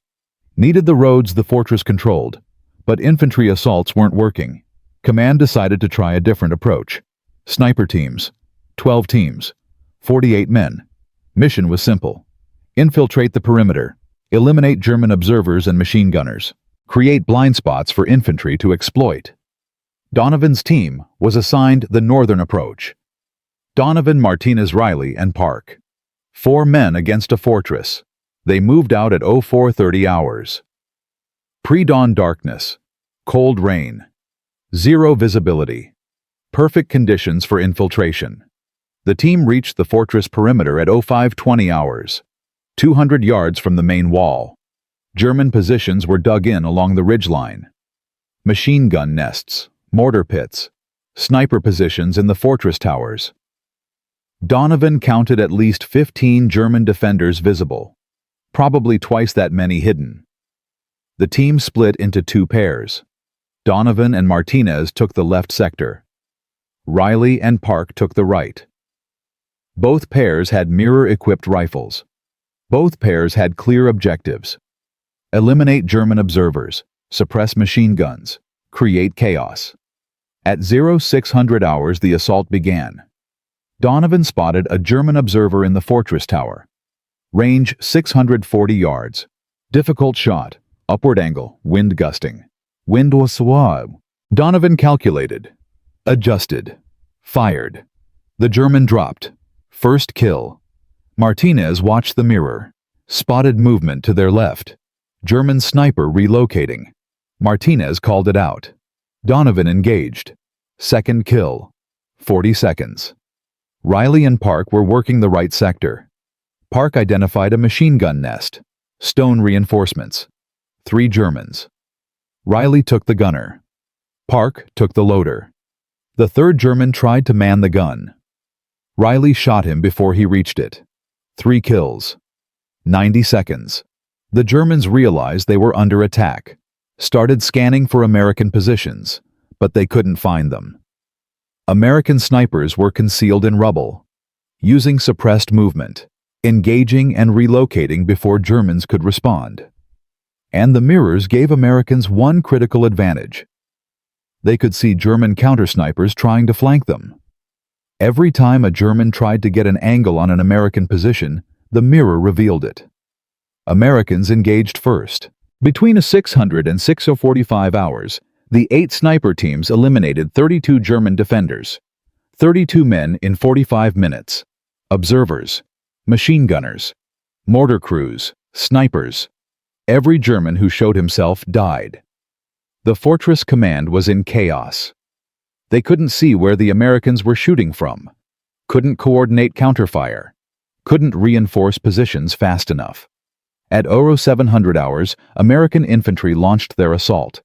needed the roads the fortress controlled, but infantry assaults weren't working. Command decided to try a different approach. Sniper teams, 12 teams, 48 men. Mission was simple. Infiltrate the perimeter, eliminate German observers and machine gunners, create blind spots for infantry to exploit. Donovan's team was assigned the northern approach. Donovan, Martinez, Riley, and Park. 4 men against a fortress. They moved out at 04:30 hours. Pre-dawn darkness. Cold rain. 0 visibility. Perfect conditions for infiltration. The team reached the fortress perimeter at 05:20 hours, 200 yards from the main wall. German positions were dug in along the ridgeline. Machine gun nests, mortar pits, sniper positions in the fortress towers. Donovan counted at least 15 German defenders visible, probably twice that many hidden. The team split into 2 pairs. Donovan and Martinez took the left sector. Riley and Park took the right. Both pairs had mirror-equipped rifles. Both pairs had clear objectives. Eliminate German observers, suppress machine guns, create chaos. At 0600 hours the assault began. Donovan spotted a German observer in the fortress tower. Range 640 yards. Difficult shot, upward angle, wind gusting. Wind was suave. Donovan calculated, adjusted, fired. The German dropped. First kill. Martinez watched the mirror. Spotted movement to their left. German sniper relocating. Martinez called it out. Donovan engaged. Second kill. 40 seconds. Riley and Park were working the right sector. Park identified a machine gun nest. Stone reinforcements. 3 Germans. Riley took the gunner. Park took the loader. The third German tried to man the gun. Riley shot him before he reached it. 3 kills. 90 seconds. The Germans realized they were under attack, started scanning for American positions, but they couldn't find them. American snipers were concealed in rubble, using suppressed movement, engaging and relocating before Germans could respond. And the mirrors gave Americans one critical advantage. They could see German counter-snipers trying to flank them. Every time a German tried to get an angle on an American position, the mirror revealed it. Americans engaged first. Between 600 and 6:45 hours, the 8 sniper teams eliminated 32 German defenders. 32 men in 45 minutes. Observers, machine gunners, mortar crews, snipers. Every German who showed himself died. The fortress command was in chaos. They couldn't see where the Americans were shooting from, couldn't coordinate counterfire, couldn't reinforce positions fast enough. At 0700 hours, American infantry launched their assault.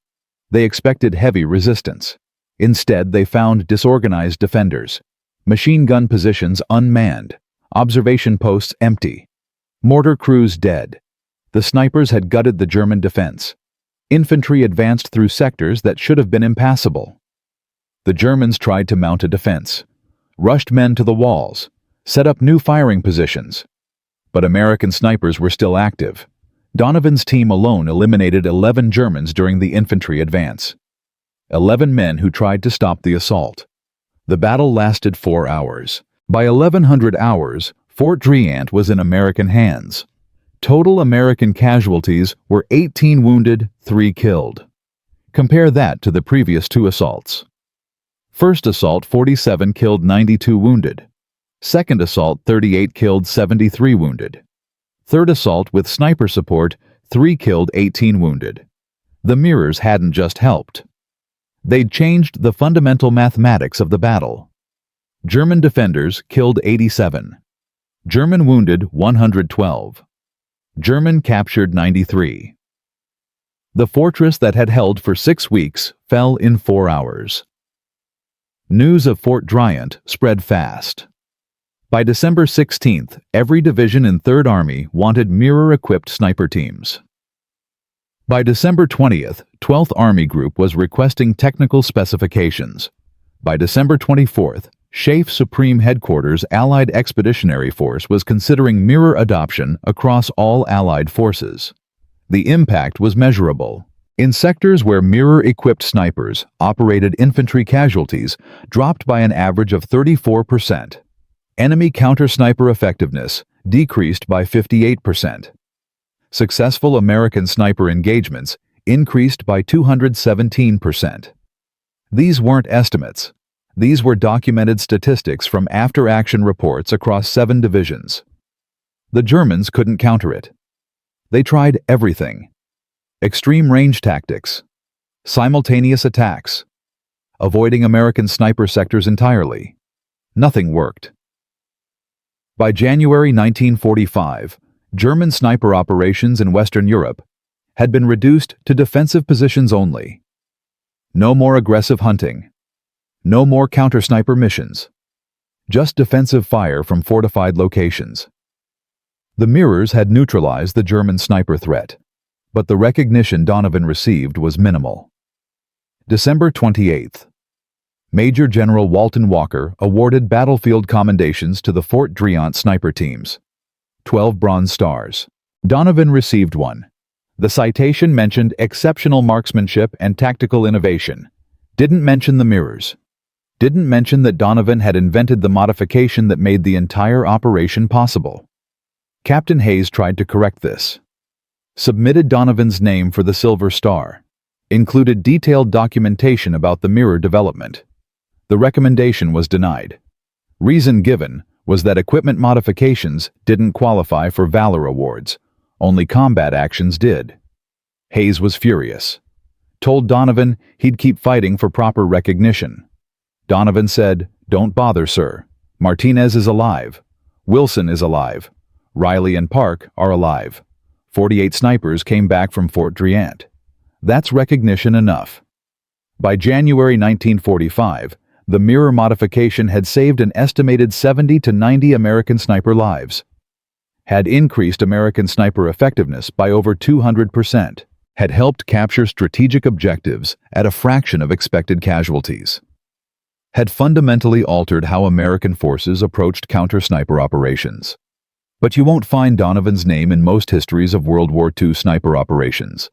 They expected heavy resistance. Instead, they found disorganized defenders, machine gun positions unmanned, observation posts empty, mortar crews dead. The snipers had gutted the German defense. Infantry advanced through sectors that should have been impassable. The Germans tried to mount a defense, rushed men to the walls, set up new firing positions. But American snipers were still active. Donovan's team alone eliminated 11 Germans during the infantry advance. 11 men who tried to stop the assault. The battle lasted 4 hours. By 1100 hours, Fort Driant was in American hands. Total American casualties were 18 wounded, 3 killed. Compare that to the previous 2 assaults. First assault, 47 killed, 92 wounded. Second assault, 38 killed, 73 wounded. Third assault with sniper support, 3 killed, 18 wounded. The mirrors hadn't just helped. They'd changed the fundamental mathematics of the battle. German defenders killed 87. German wounded 112. German captured 93. The fortress that had held for 6 weeks fell in 4 hours. News of Fort Driant spread fast. By December 16th, every division in 3rd Army wanted mirror-equipped sniper teams. By December 20th, 12th Army Group was requesting technical specifications. By December 24th, SHAEF Supreme Headquarters Allied Expeditionary Force was considering mirror adoption across all Allied forces. The impact was measurable. In sectors where mirror-equipped snipers operated, infantry casualties dropped by an average of 34%. Enemy counter-sniper effectiveness decreased by 58%. Successful American sniper engagements increased by 217%. These weren't estimates. These were documented statistics from after-action reports across 7 divisions. The Germans couldn't counter it. They tried everything. Extreme range tactics, simultaneous attacks, avoiding American sniper sectors entirely. Nothing worked. By January 1945, German sniper operations in Western Europe had been reduced to defensive positions only. No more aggressive hunting. No more counter-sniper missions. Just defensive fire from fortified locations. The mirrors had neutralized the German sniper threat, but the recognition Donovan received was minimal. December 28th. Major General Walton Walker awarded battlefield commendations to the Fort Driant sniper teams. 12 Bronze Stars. Donovan received one. The citation mentioned exceptional marksmanship and tactical innovation. Didn't mention the mirrors. Didn't mention that Donovan had invented the modification that made the entire operation possible. Captain Hayes tried to correct this. Submitted Donovan's name for the Silver Star. Included detailed documentation about the mirror development. The recommendation was denied. Reason given was that equipment modifications didn't qualify for Valor Awards. Only combat actions did. Hayes was furious. Told Donovan he'd keep fighting for proper recognition. Donovan said, "Don't bother, sir. Martinez is alive. Wilson is alive. Riley and Park are alive. 48 snipers came back from Fort Driant. That's recognition enough." By January 1945, the mirror modification had saved an estimated 70 to 90 American sniper lives, had increased American sniper effectiveness by over 200%, had helped capture strategic objectives at a fraction of expected casualties, had fundamentally altered how American forces approached counter-sniper operations. But you won't find Donovan's name in most histories of World War II sniper operations.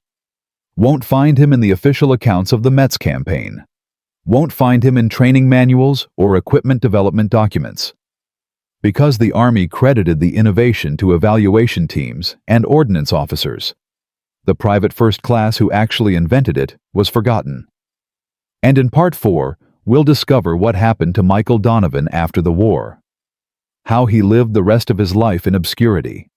Won't find him in the official accounts of the Metz campaign. Won't find him in training manuals or equipment development documents. Because the Army credited the innovation to evaluation teams and ordnance officers. The private first class who actually invented it was forgotten. And in Part 4, we'll discover what happened to Michael Donovan after the war. How he lived the rest of his life in obscurity.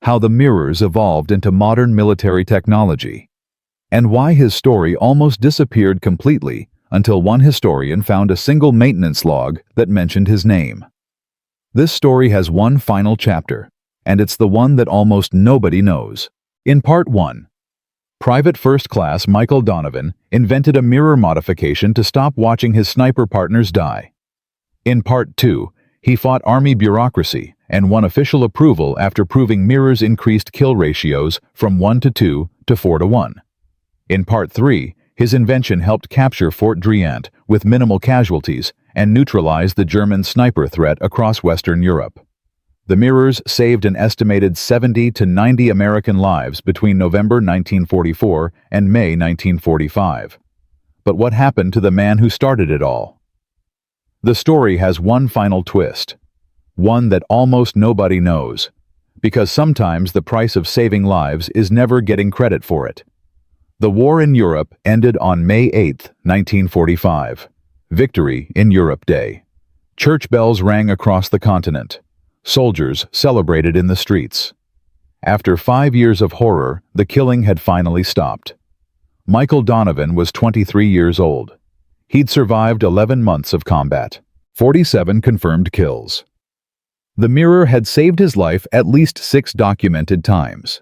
How the mirrors evolved into modern military technology. And why his story almost disappeared completely until one historian found a single maintenance log that mentioned his name. This story has one final chapter, and it's the one that almost nobody knows. In Part 1, Private First Class Michael Donovan invented a mirror modification to stop watching his sniper partners die. In Part 2, he fought Army bureaucracy and won official approval after proving mirrors increased kill ratios from 1 to 2 to 4 to 1. In Part 3, his invention helped capture Fort Driant with minimal casualties and neutralize the German sniper threat across Western Europe. The mirrors saved an estimated 70 to 90 American lives between November 1944 and May 1945. But what happened to the man who started it all? The story has one final twist, one that almost nobody knows, because sometimes the price of saving lives is never getting credit for it. The war in Europe ended on May 8, 1945. Victory in Europe Day. Church bells rang across the continent. Soldiers celebrated in the streets. After 5 years of horror, the killing had finally stopped. Michael Donovan was 23 years old. He'd survived 11 months of combat. 47 confirmed kills. The mirror had saved his life at least 6 documented times.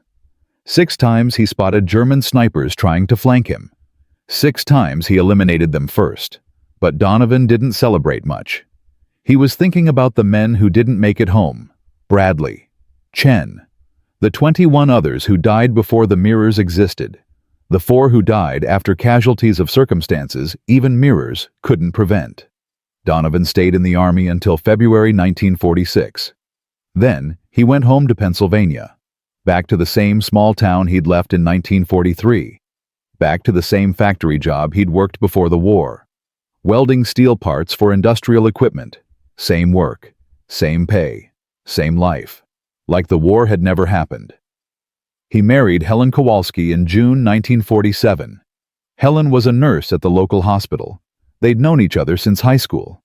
6 times he spotted German snipers trying to flank him. 6 times he eliminated them first. But Donovan didn't celebrate much. He was thinking about the men who didn't make it home. Bradley, Chen, the 21 others who died before the mirrors existed. The 4 who died after casualties of circumstances even mirrors couldn't prevent. Donovan stayed in the Army until February 1946. Then, he went home to Pennsylvania. Back to the same small town he'd left in 1943. Back to the same factory job he'd worked before the war. Welding steel parts for industrial equipment. Same work, same pay, same life. Like the war had never happened. He married Helen Kowalski in June 1947. Helen was a nurse at the local hospital. They'd known each other since high school.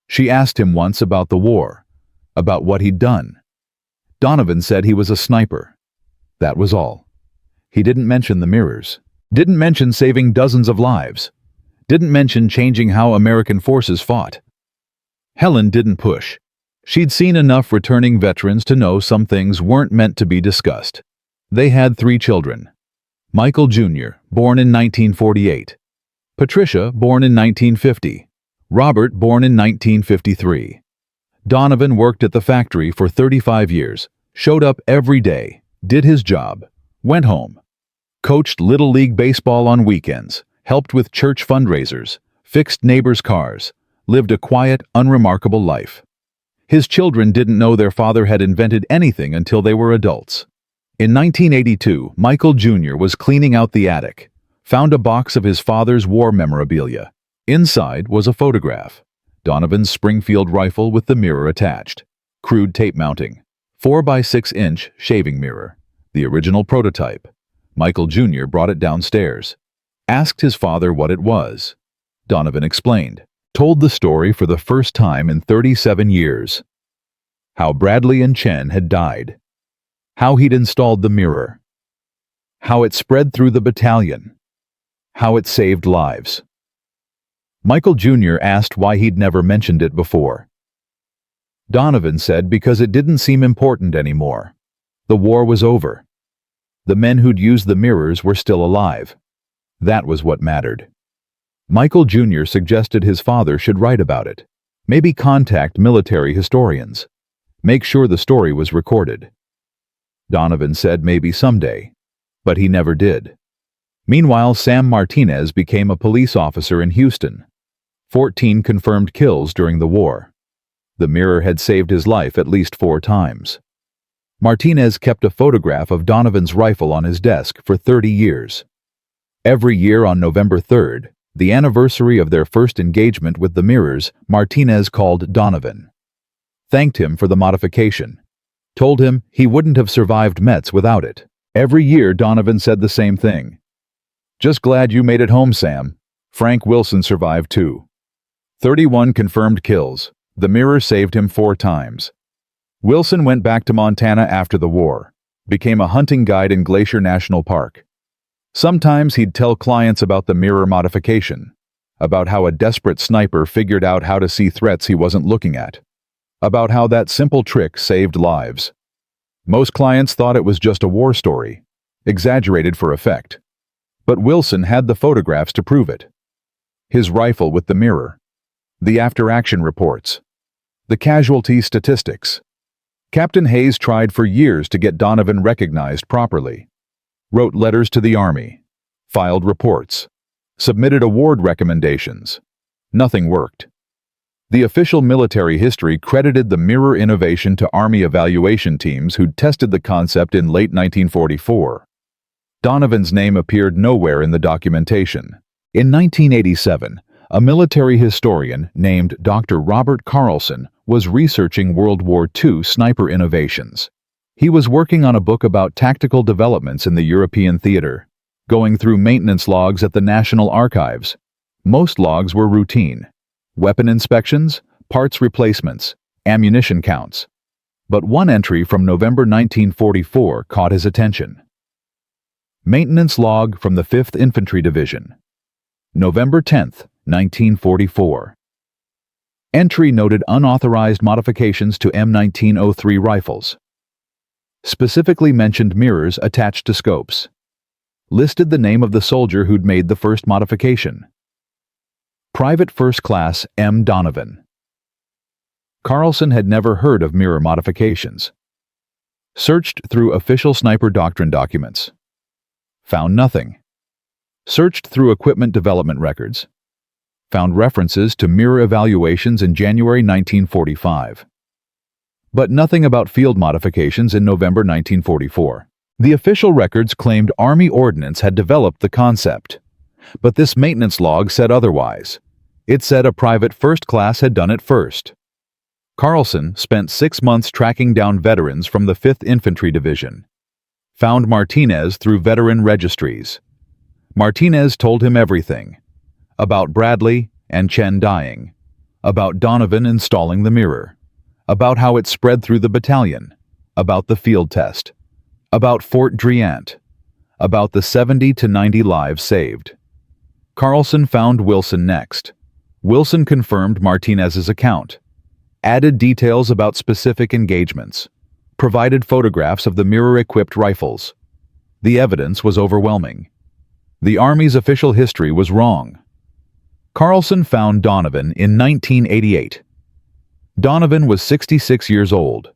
She asked him once about the war, about what he'd done. Donovan said he was a sniper. That was all. He didn't mention the mirrors. Didn't mention saving dozens of lives. Didn't mention changing how American forces fought. Helen didn't push. She'd seen enough returning veterans to know some things weren't meant to be discussed. They had 3 children. Michael Jr., born in 1948. Patricia, born in 1950. Robert, born in 1953. Donovan worked at the factory for 35 years, showed up every day, did his job, went home, coached Little League baseball on weekends, helped with church fundraisers, fixed neighbors' cars, lived a quiet, unremarkable life. His children didn't know their father had invented anything until they were adults. In 1982, Michael Jr. was cleaning out the attic, found a box of his father's war memorabilia. Inside was a photograph. Donovan's Springfield rifle with the mirror attached. Crude tape mounting. 4 by 6 inch shaving mirror. The original prototype. Michael Jr. brought it downstairs. Asked his father what it was. Donovan explained. Told the story for the first time in 37 years. How Bradley and Chen had died. How he'd installed the mirror. How it spread through the battalion. How it saved lives. Michael Jr. asked why he'd never mentioned it before. Donovan said because it didn't seem important anymore. The war was over. The men who'd used the mirrors were still alive. That was what mattered. Michael Jr. suggested his father should write about it. Maybe contact military historians. Make sure the story was recorded. Donovan said maybe someday, but he never did. Meanwhile, Sam Martinez became a police officer in Houston. 14 confirmed kills during the war. The mirror had saved his life at least 4 times. Martinez kept a photograph of Donovan's rifle on his desk for 30 years. Every year on November 3rd, the anniversary of their first engagement with the mirrors, Martinez called Donovan. Thanked him for the modification. Told him he wouldn't have survived Metz without it. Every year Donovan said the same thing. Just glad you made it home, Sam. Frank Wilson survived too. 31 confirmed kills. The mirror saved him 4 times. Wilson went back to Montana after the war. Became a hunting guide in Glacier National Park. Sometimes he'd tell clients about the mirror modification. About how a desperate sniper figured out how to see threats he wasn't looking at. About how that simple trick saved lives. Most clients thought it was just a war story, exaggerated for effect. But Wilson had the photographs to prove it. His rifle with the mirror. The after-action reports. The casualty statistics. Captain Hayes tried for years to get Donovan recognized properly. Wrote letters to the Army. Filed reports. Submitted award recommendations. Nothing worked. The official military history credited the mirror innovation to Army evaluation teams who'd tested the concept in late 1944. Donovan's name appeared nowhere in the documentation. In 1987, a military historian named Dr. Robert Carlson was researching World War II sniper innovations. He was working on a book about tactical developments in the European theater, going through maintenance logs at the National Archives. Most logs were routine. Weapon inspections, parts replacements, ammunition counts. But one entry from November 1944 caught his attention. Maintenance log from the 5th Infantry Division. November 10th, 1944. Entry noted unauthorized modifications to M1903 rifles. Specifically mentioned mirrors attached to scopes. Listed the name of the soldier who'd made the first modification. Private First Class M. Donovan. Carlson had never heard of mirror modifications. Searched through official sniper doctrine documents. Found nothing. Searched through equipment development records. Found references to mirror evaluations in January 1945. But nothing about field modifications in November 1944. The official records claimed Army Ordnance had developed the concept. But this maintenance log said otherwise. It said a private first class had done it first. Carlson spent 6 months tracking down veterans from the 5th Infantry Division. Found Martinez through veteran registries. Martinez told him everything. About Bradley and Chen dying. About Donovan installing the mirror. About how it spread through the battalion. About the field test. About Fort Driant. About the 70 to 90 lives saved. Carlson found Wilson next. Wilson confirmed Martinez's account. Added details about specific engagements. Provided photographs of the mirror-equipped rifles. The evidence was overwhelming. The Army's official history was wrong. Carlson found Donovan in 1988. Donovan was 66 years old,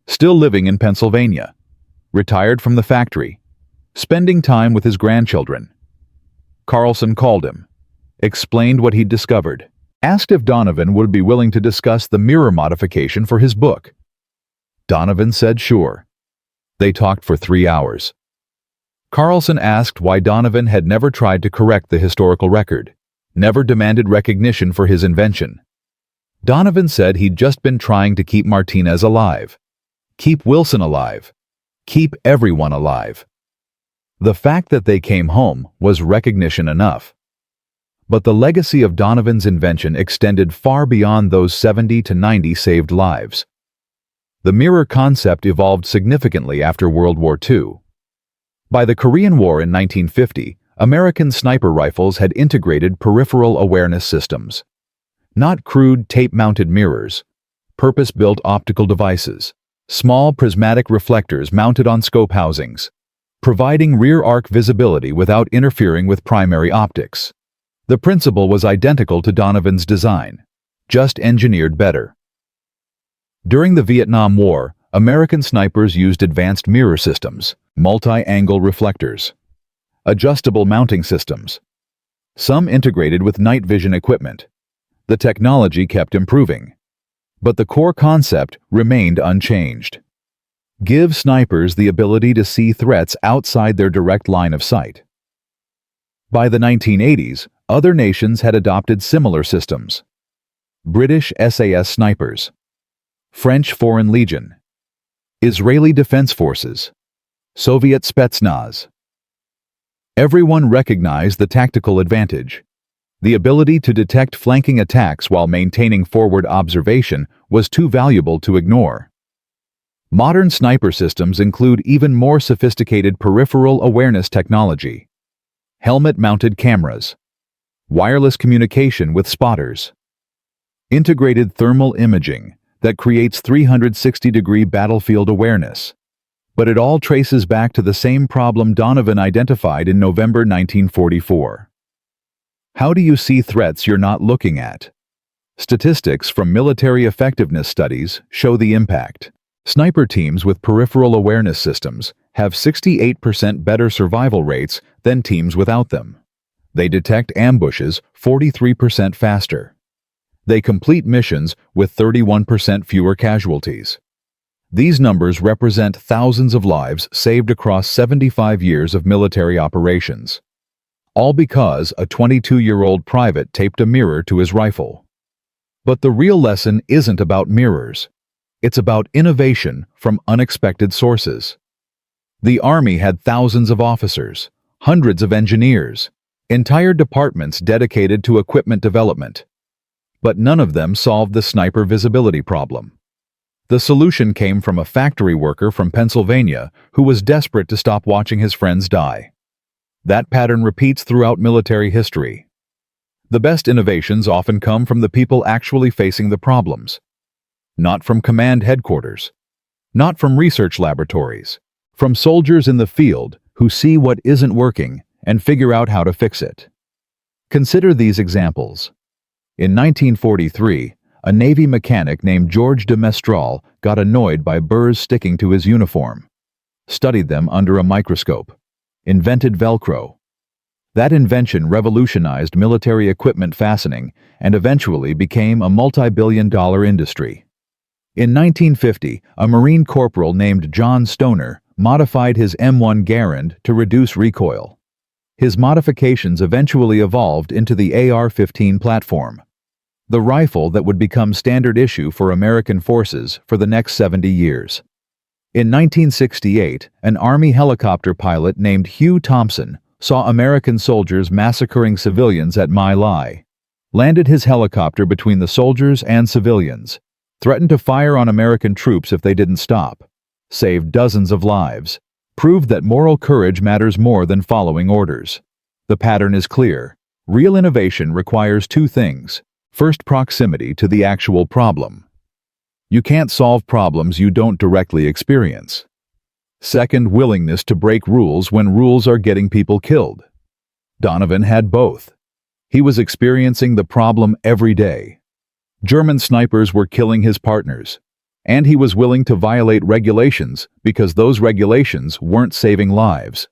still living in Pennsylvania, retired from the factory, spending time with his grandchildren. Carlson called him, explained what he'd discovered, asked if Donovan would be willing to discuss the mirror modification for his book. Donovan said sure. They talked for 3 hours. Carlson asked why Donovan had never tried to correct the historical record, never demanded recognition for his invention. Donovan said he'd just been trying to keep Martinez alive, keep Wilson alive, keep everyone alive. The fact that they came home was recognition enough. But the legacy of Donovan's invention extended far beyond those 70 to 90 saved lives. The mirror concept evolved significantly after World War II. By the Korean War in 1950, American sniper rifles had integrated peripheral awareness systems. Not crude tape-mounted mirrors, purpose-built optical devices, small prismatic reflectors mounted on scope housings, providing rear arc visibility without interfering with primary optics. The principle was identical to Donovan's design, just engineered better. During the Vietnam War, American snipers used advanced mirror systems, multi-angle reflectors, adjustable mounting systems, some integrated with night vision equipment. The technology kept improving, but the core concept remained unchanged. Give snipers the ability to see threats outside their direct line of sight. By the 1980s, other nations had adopted similar systems. British SAS snipers, French Foreign Legion, Israeli Defense Forces, Soviet Spetsnaz. Everyone recognized the tactical advantage. The ability to detect flanking attacks while maintaining forward observation was too valuable to ignore. Modern sniper systems include even more sophisticated peripheral awareness technology, helmet-mounted cameras, wireless communication with spotters, integrated thermal imaging that creates 360-degree battlefield awareness. But it all traces back to the same problem Donovan identified in November 1944. How do you see threats you're not looking at? Statistics from military effectiveness studies show the impact. Sniper teams with peripheral awareness systems have 68% better survival rates than teams without them. They detect ambushes 43% faster. They complete missions with 31% fewer casualties. These numbers represent thousands of lives saved across 75 years of military operations. All because a 22-year-old private taped a mirror to his rifle. But the real lesson isn't about mirrors. It's about innovation from unexpected sources. The Army had thousands of officers, hundreds of engineers, entire departments dedicated to equipment development. But none of them solved the sniper visibility problem. The solution came from a factory worker from Pennsylvania who was desperate to stop watching his friends die. That pattern repeats throughout military history. The best innovations often come from the people actually facing the problems. Not from command headquarters. Not from research laboratories. From soldiers in the field who see what isn't working and figure out how to fix it. Consider these examples. In 1943, a Navy mechanic named George de Mestral got annoyed by burrs sticking to his uniform. Studied them under a microscope. Invented Velcro. That invention revolutionized military equipment fastening and eventually became a multi-billion-dollar industry. In 1950, a Marine corporal named John Stoner modified his M1 Garand to reduce recoil. His modifications eventually evolved into the AR-15 platform, the rifle that would become standard issue for American forces for the next 70 years. In 1968, an Army helicopter pilot named Hugh Thompson saw American soldiers massacring civilians at My Lai, landed his helicopter between the soldiers and civilians, threatened to fire on American troops if they didn't stop, saved dozens of lives, proved that moral courage matters more than following orders. The pattern is clear. Real innovation requires two things. First, proximity to the actual problem. You can't solve problems you don't directly experience. Second, willingness to break rules when rules are getting people killed. Donovan had both. He was experiencing the problem every day. German snipers were killing his partners, and he was willing to violate regulations because those regulations weren't saving lives.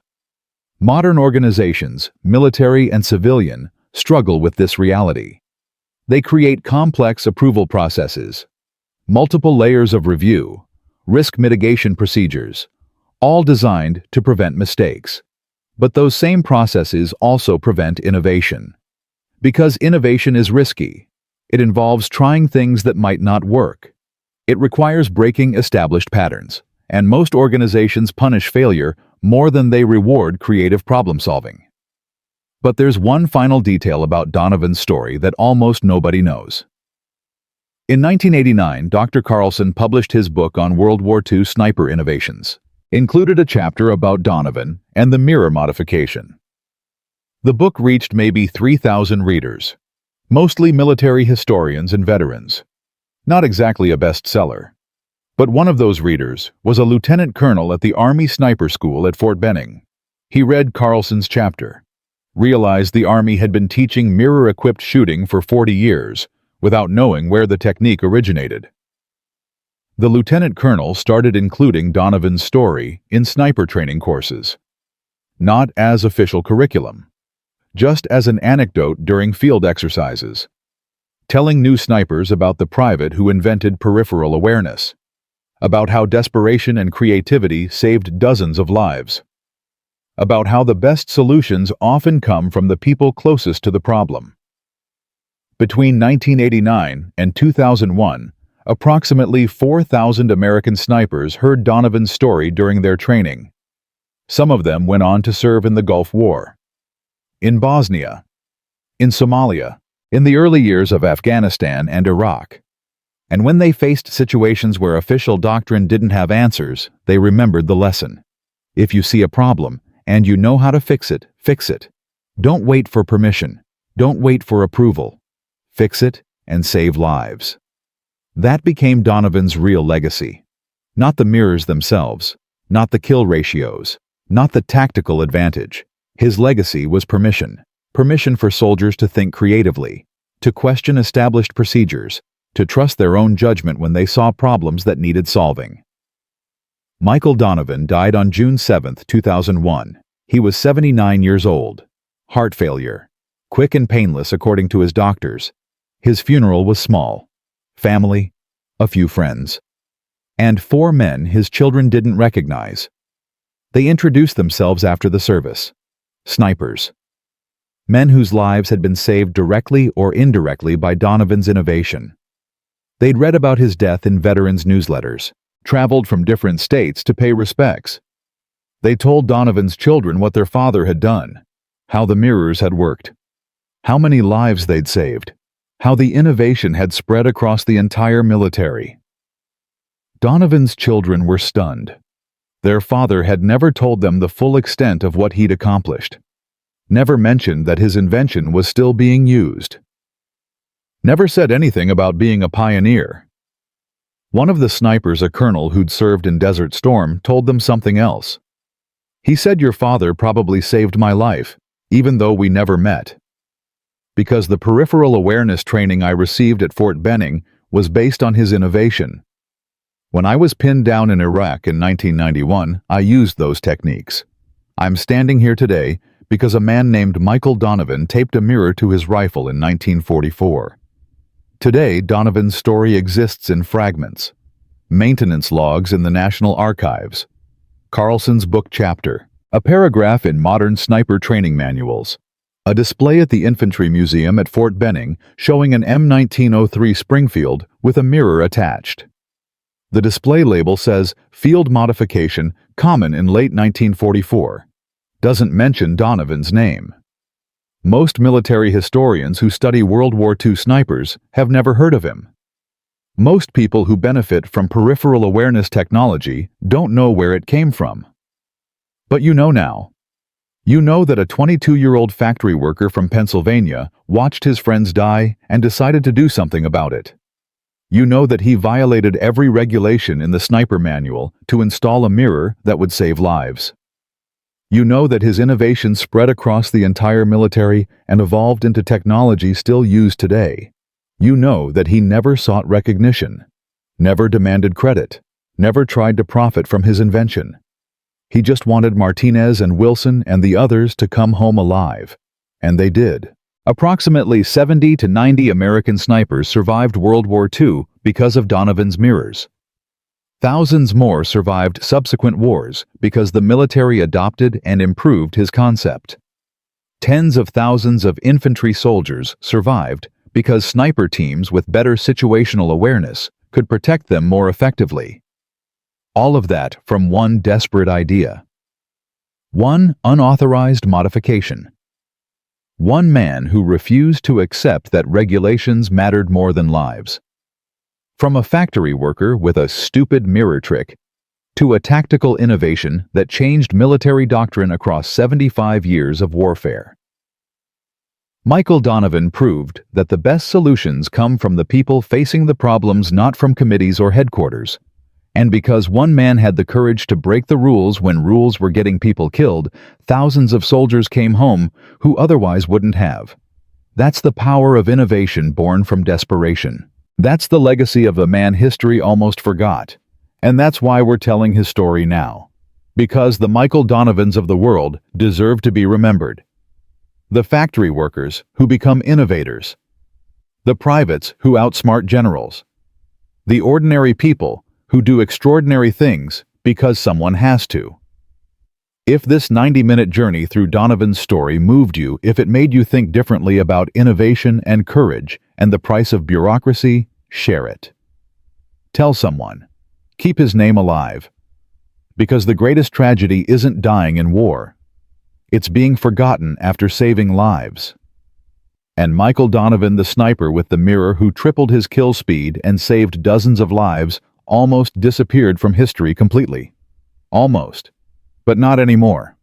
Modern organizations, military and civilian, struggle with this reality. They create complex approval processes, multiple layers of review, risk mitigation procedures, all designed to prevent mistakes. But those same processes also prevent innovation. Because innovation is risky. It involves trying things that might not work. It requires breaking established patterns, and most organizations punish failure more than they reward creative problem-solving. But there's one final detail about Donovan's story that almost nobody knows. In 1989, Dr. Carlson published his book on World War II sniper innovations, included a chapter about Donovan and the mirror modification. The book reached maybe 3,000 readers, mostly military historians and veterans. Not exactly a bestseller. But one of those readers was a lieutenant colonel at the Army Sniper School at Fort Benning. He read Carlson's chapter, realized the Army had been teaching mirror-equipped shooting for 40 years without knowing where the technique originated. The lieutenant colonel started including Donovan's story in sniper training courses, not as official curriculum, just as an anecdote during field exercises, telling new snipers about the private who invented peripheral awareness, about how desperation and creativity saved dozens of lives, about how the best solutions often come from the people closest to the problem. Between 1989 and 2001, approximately 4,000 American snipers heard Donovan's story during their training. Some of them went on to serve in the Gulf War, in Bosnia, in Somalia, in the early years of Afghanistan and Iraq. And when they faced situations where official doctrine didn't have answers, they remembered the lesson. If you see a problem and you know how to fix it, fix it. Don't wait for permission. Don't wait for approval. Fix it and save lives. That became Donovan's real legacy. Not the mirrors themselves, not the kill ratios, not the tactical advantage. His legacy was permission. Permission for soldiers to think creatively, to question established procedures, to trust their own judgment when they saw problems that needed solving. Michael Donovan died on June 7, 2001. He was 79 years old. Heart failure. Quick and painless according to his doctors. His funeral was small. Family, a few friends, and 4 men his children didn't recognize. They introduced themselves after the service. Snipers. Men whose lives had been saved directly or indirectly by Donovan's innovation. They'd read about his death in veterans' newsletters, traveled from different states to pay respects. They told Donovan's children what their father had done, how the mirrors had worked, how many lives they'd saved, how the innovation had spread across the entire military. Donovan's children were stunned. Their father had never told them the full extent of what he'd accomplished, never mentioned that his invention was still being used, never said anything about being a pioneer. One of the snipers, a colonel who'd served in Desert Storm, told them something else. He said, "Your father probably saved my life, even though we never met. Because the peripheral awareness training I received at Fort Benning was based on his innovation. When I was pinned down in Iraq in 1991, I used those techniques. I'm standing here today because a man named Michael Donovan taped a mirror to his rifle in 1944. Today, Donovan's story exists in fragments, maintenance logs in the National Archives, Carlson's book chapter, a paragraph in modern sniper training manuals, a display at the Infantry Museum at Fort Benning showing an M1903 Springfield with a mirror attached. The display label says, "Field Modification, Common in Late 1944." Doesn't mention Donovan's name. Most military historians who study World War II snipers have never heard of him. Most people who benefit from peripheral awareness technology don't know where it came from. But you know now. You know that a 22-year-old factory worker from Pennsylvania watched his friends die and decided to do something about it. You know that he violated every regulation in the sniper manual to install a mirror that would save lives. You know that his innovation spread across the entire military and evolved into technology still used today. You know that he never sought recognition, never demanded credit, never tried to profit from his invention. He just wanted Martinez and Wilson and the others to come home alive. And they did. Approximately 70 to 90 American snipers survived World War II because of Donovan's mirrors. Thousands more survived subsequent wars because the military adopted and improved his concept. Tens of thousands of infantry soldiers survived because sniper teams with better situational awareness could protect them more effectively. All of that from one desperate idea. One unauthorized modification. One man who refused to accept that regulations mattered more than lives. From a factory worker with a stupid mirror trick to a tactical innovation that changed military doctrine across 75 years of warfare. Michael Donovan proved that the best solutions come from the people facing the problems, not from committees or headquarters. And because one man had the courage to break the rules when rules were getting people killed, thousands of soldiers came home who otherwise wouldn't have. That's the power of innovation born from desperation. That's the legacy of a man history almost forgot. And that's why we're telling his story now. Because the Michael Donovans of the world deserve to be remembered. The factory workers who become innovators. The privates who outsmart generals. The ordinary people who do extraordinary things because someone has to. If this 90-minute journey through Donovan's story moved you, if it made you think differently about innovation and courage and the price of bureaucracy, share it. Tell someone. Keep his name alive. Because the greatest tragedy isn't dying in war. It's being forgotten after saving lives. And Michael Donovan, the sniper with the mirror who tripled his kill speed and saved dozens of lives, almost disappeared from history completely. Almost. But not anymore.